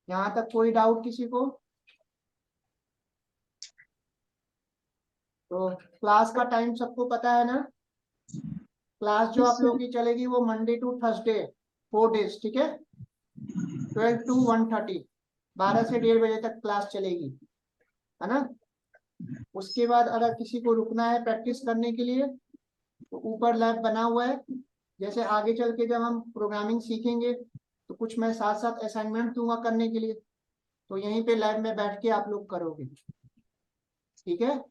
यहाँ तक कोई डाउट किसी को? तो क्लास का टाइम सबको पता है ना? क्लास जो आप लोगों की चलेगी वो मंडे टू थर्सडे 4 डेज, ठीक है? 12 to 1:30, 12 से 1:30 बजे तक क्लास चलेगी, है ना? उसके बाद अगर किसी को रुकना है प्रैक्टिस करने के लिए, तो ऊपर लैब बना हुआ है। जैसे आगे चल के जब हम प्रोग्रामिंग सीखेंगे तो कुछ मैं साथ साथ असाइनमेंट दूंगा करने के लिए, तो यहीं पे लैब में बैठ के आप लोग करोगे। ठीक है?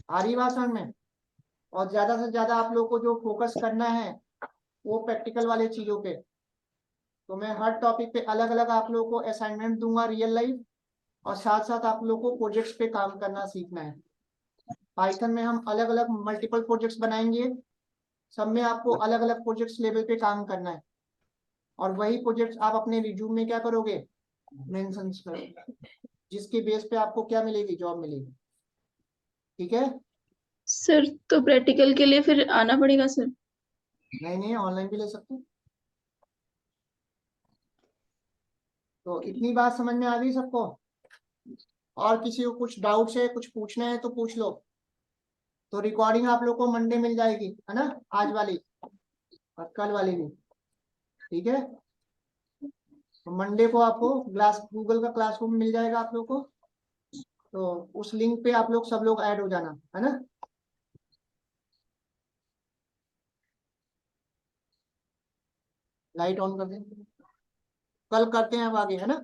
आ रही बात समझ में? और ज्यादा से ज्यादा आप लोग को जो फोकस करना है वो प्रैक्टिकल वाले चीजों पे। तो मैं हर टॉपिक पे अलग अलग आप लोगों को असाइनमेंट दूंगा रियल लाइफ, और साथ साथ आप लोग को प्रोजेक्ट्स पे काम करना सीखना है। पाइथन में हम अलग अलग मल्टीपल प्रोजेक्ट्स बनाएंगे, सब में आपको अलग अलग प्रोजेक्ट्स लेवल पे काम करना है, और वही प्रोजेक्ट्स आप अपने रिज्यूम में क्या करोगे, मेंशन करोगे, जिसके बेस पे आपको क्या मिलेगी, जॉब मिलेगी। ठीक है? सर तो प्रैक्टिकल के लिए फिर आना पड़ेगा सर? नहीं नहीं, ऑनलाइन भी ले सकते हो। तो इतनी बात समझ में आ गई सबको? और किसी को कुछ डाउट्स है, कुछ पूछना है तो पूछ लो। तो रिकॉर्डिंग आप लोग को मंडे मिल जाएगी, है ना? आज वाली और कल वाली भी। ठीक है? तो मंडे को आपको गूगल का क्लासरूम मिल जाएगा आप लोग को, तो उस लिंक पे आप लोग सब लोग ऐड हो जाना, है ना? लाइट ऑन कर दें, कल करते हैं अब आगे, है ना?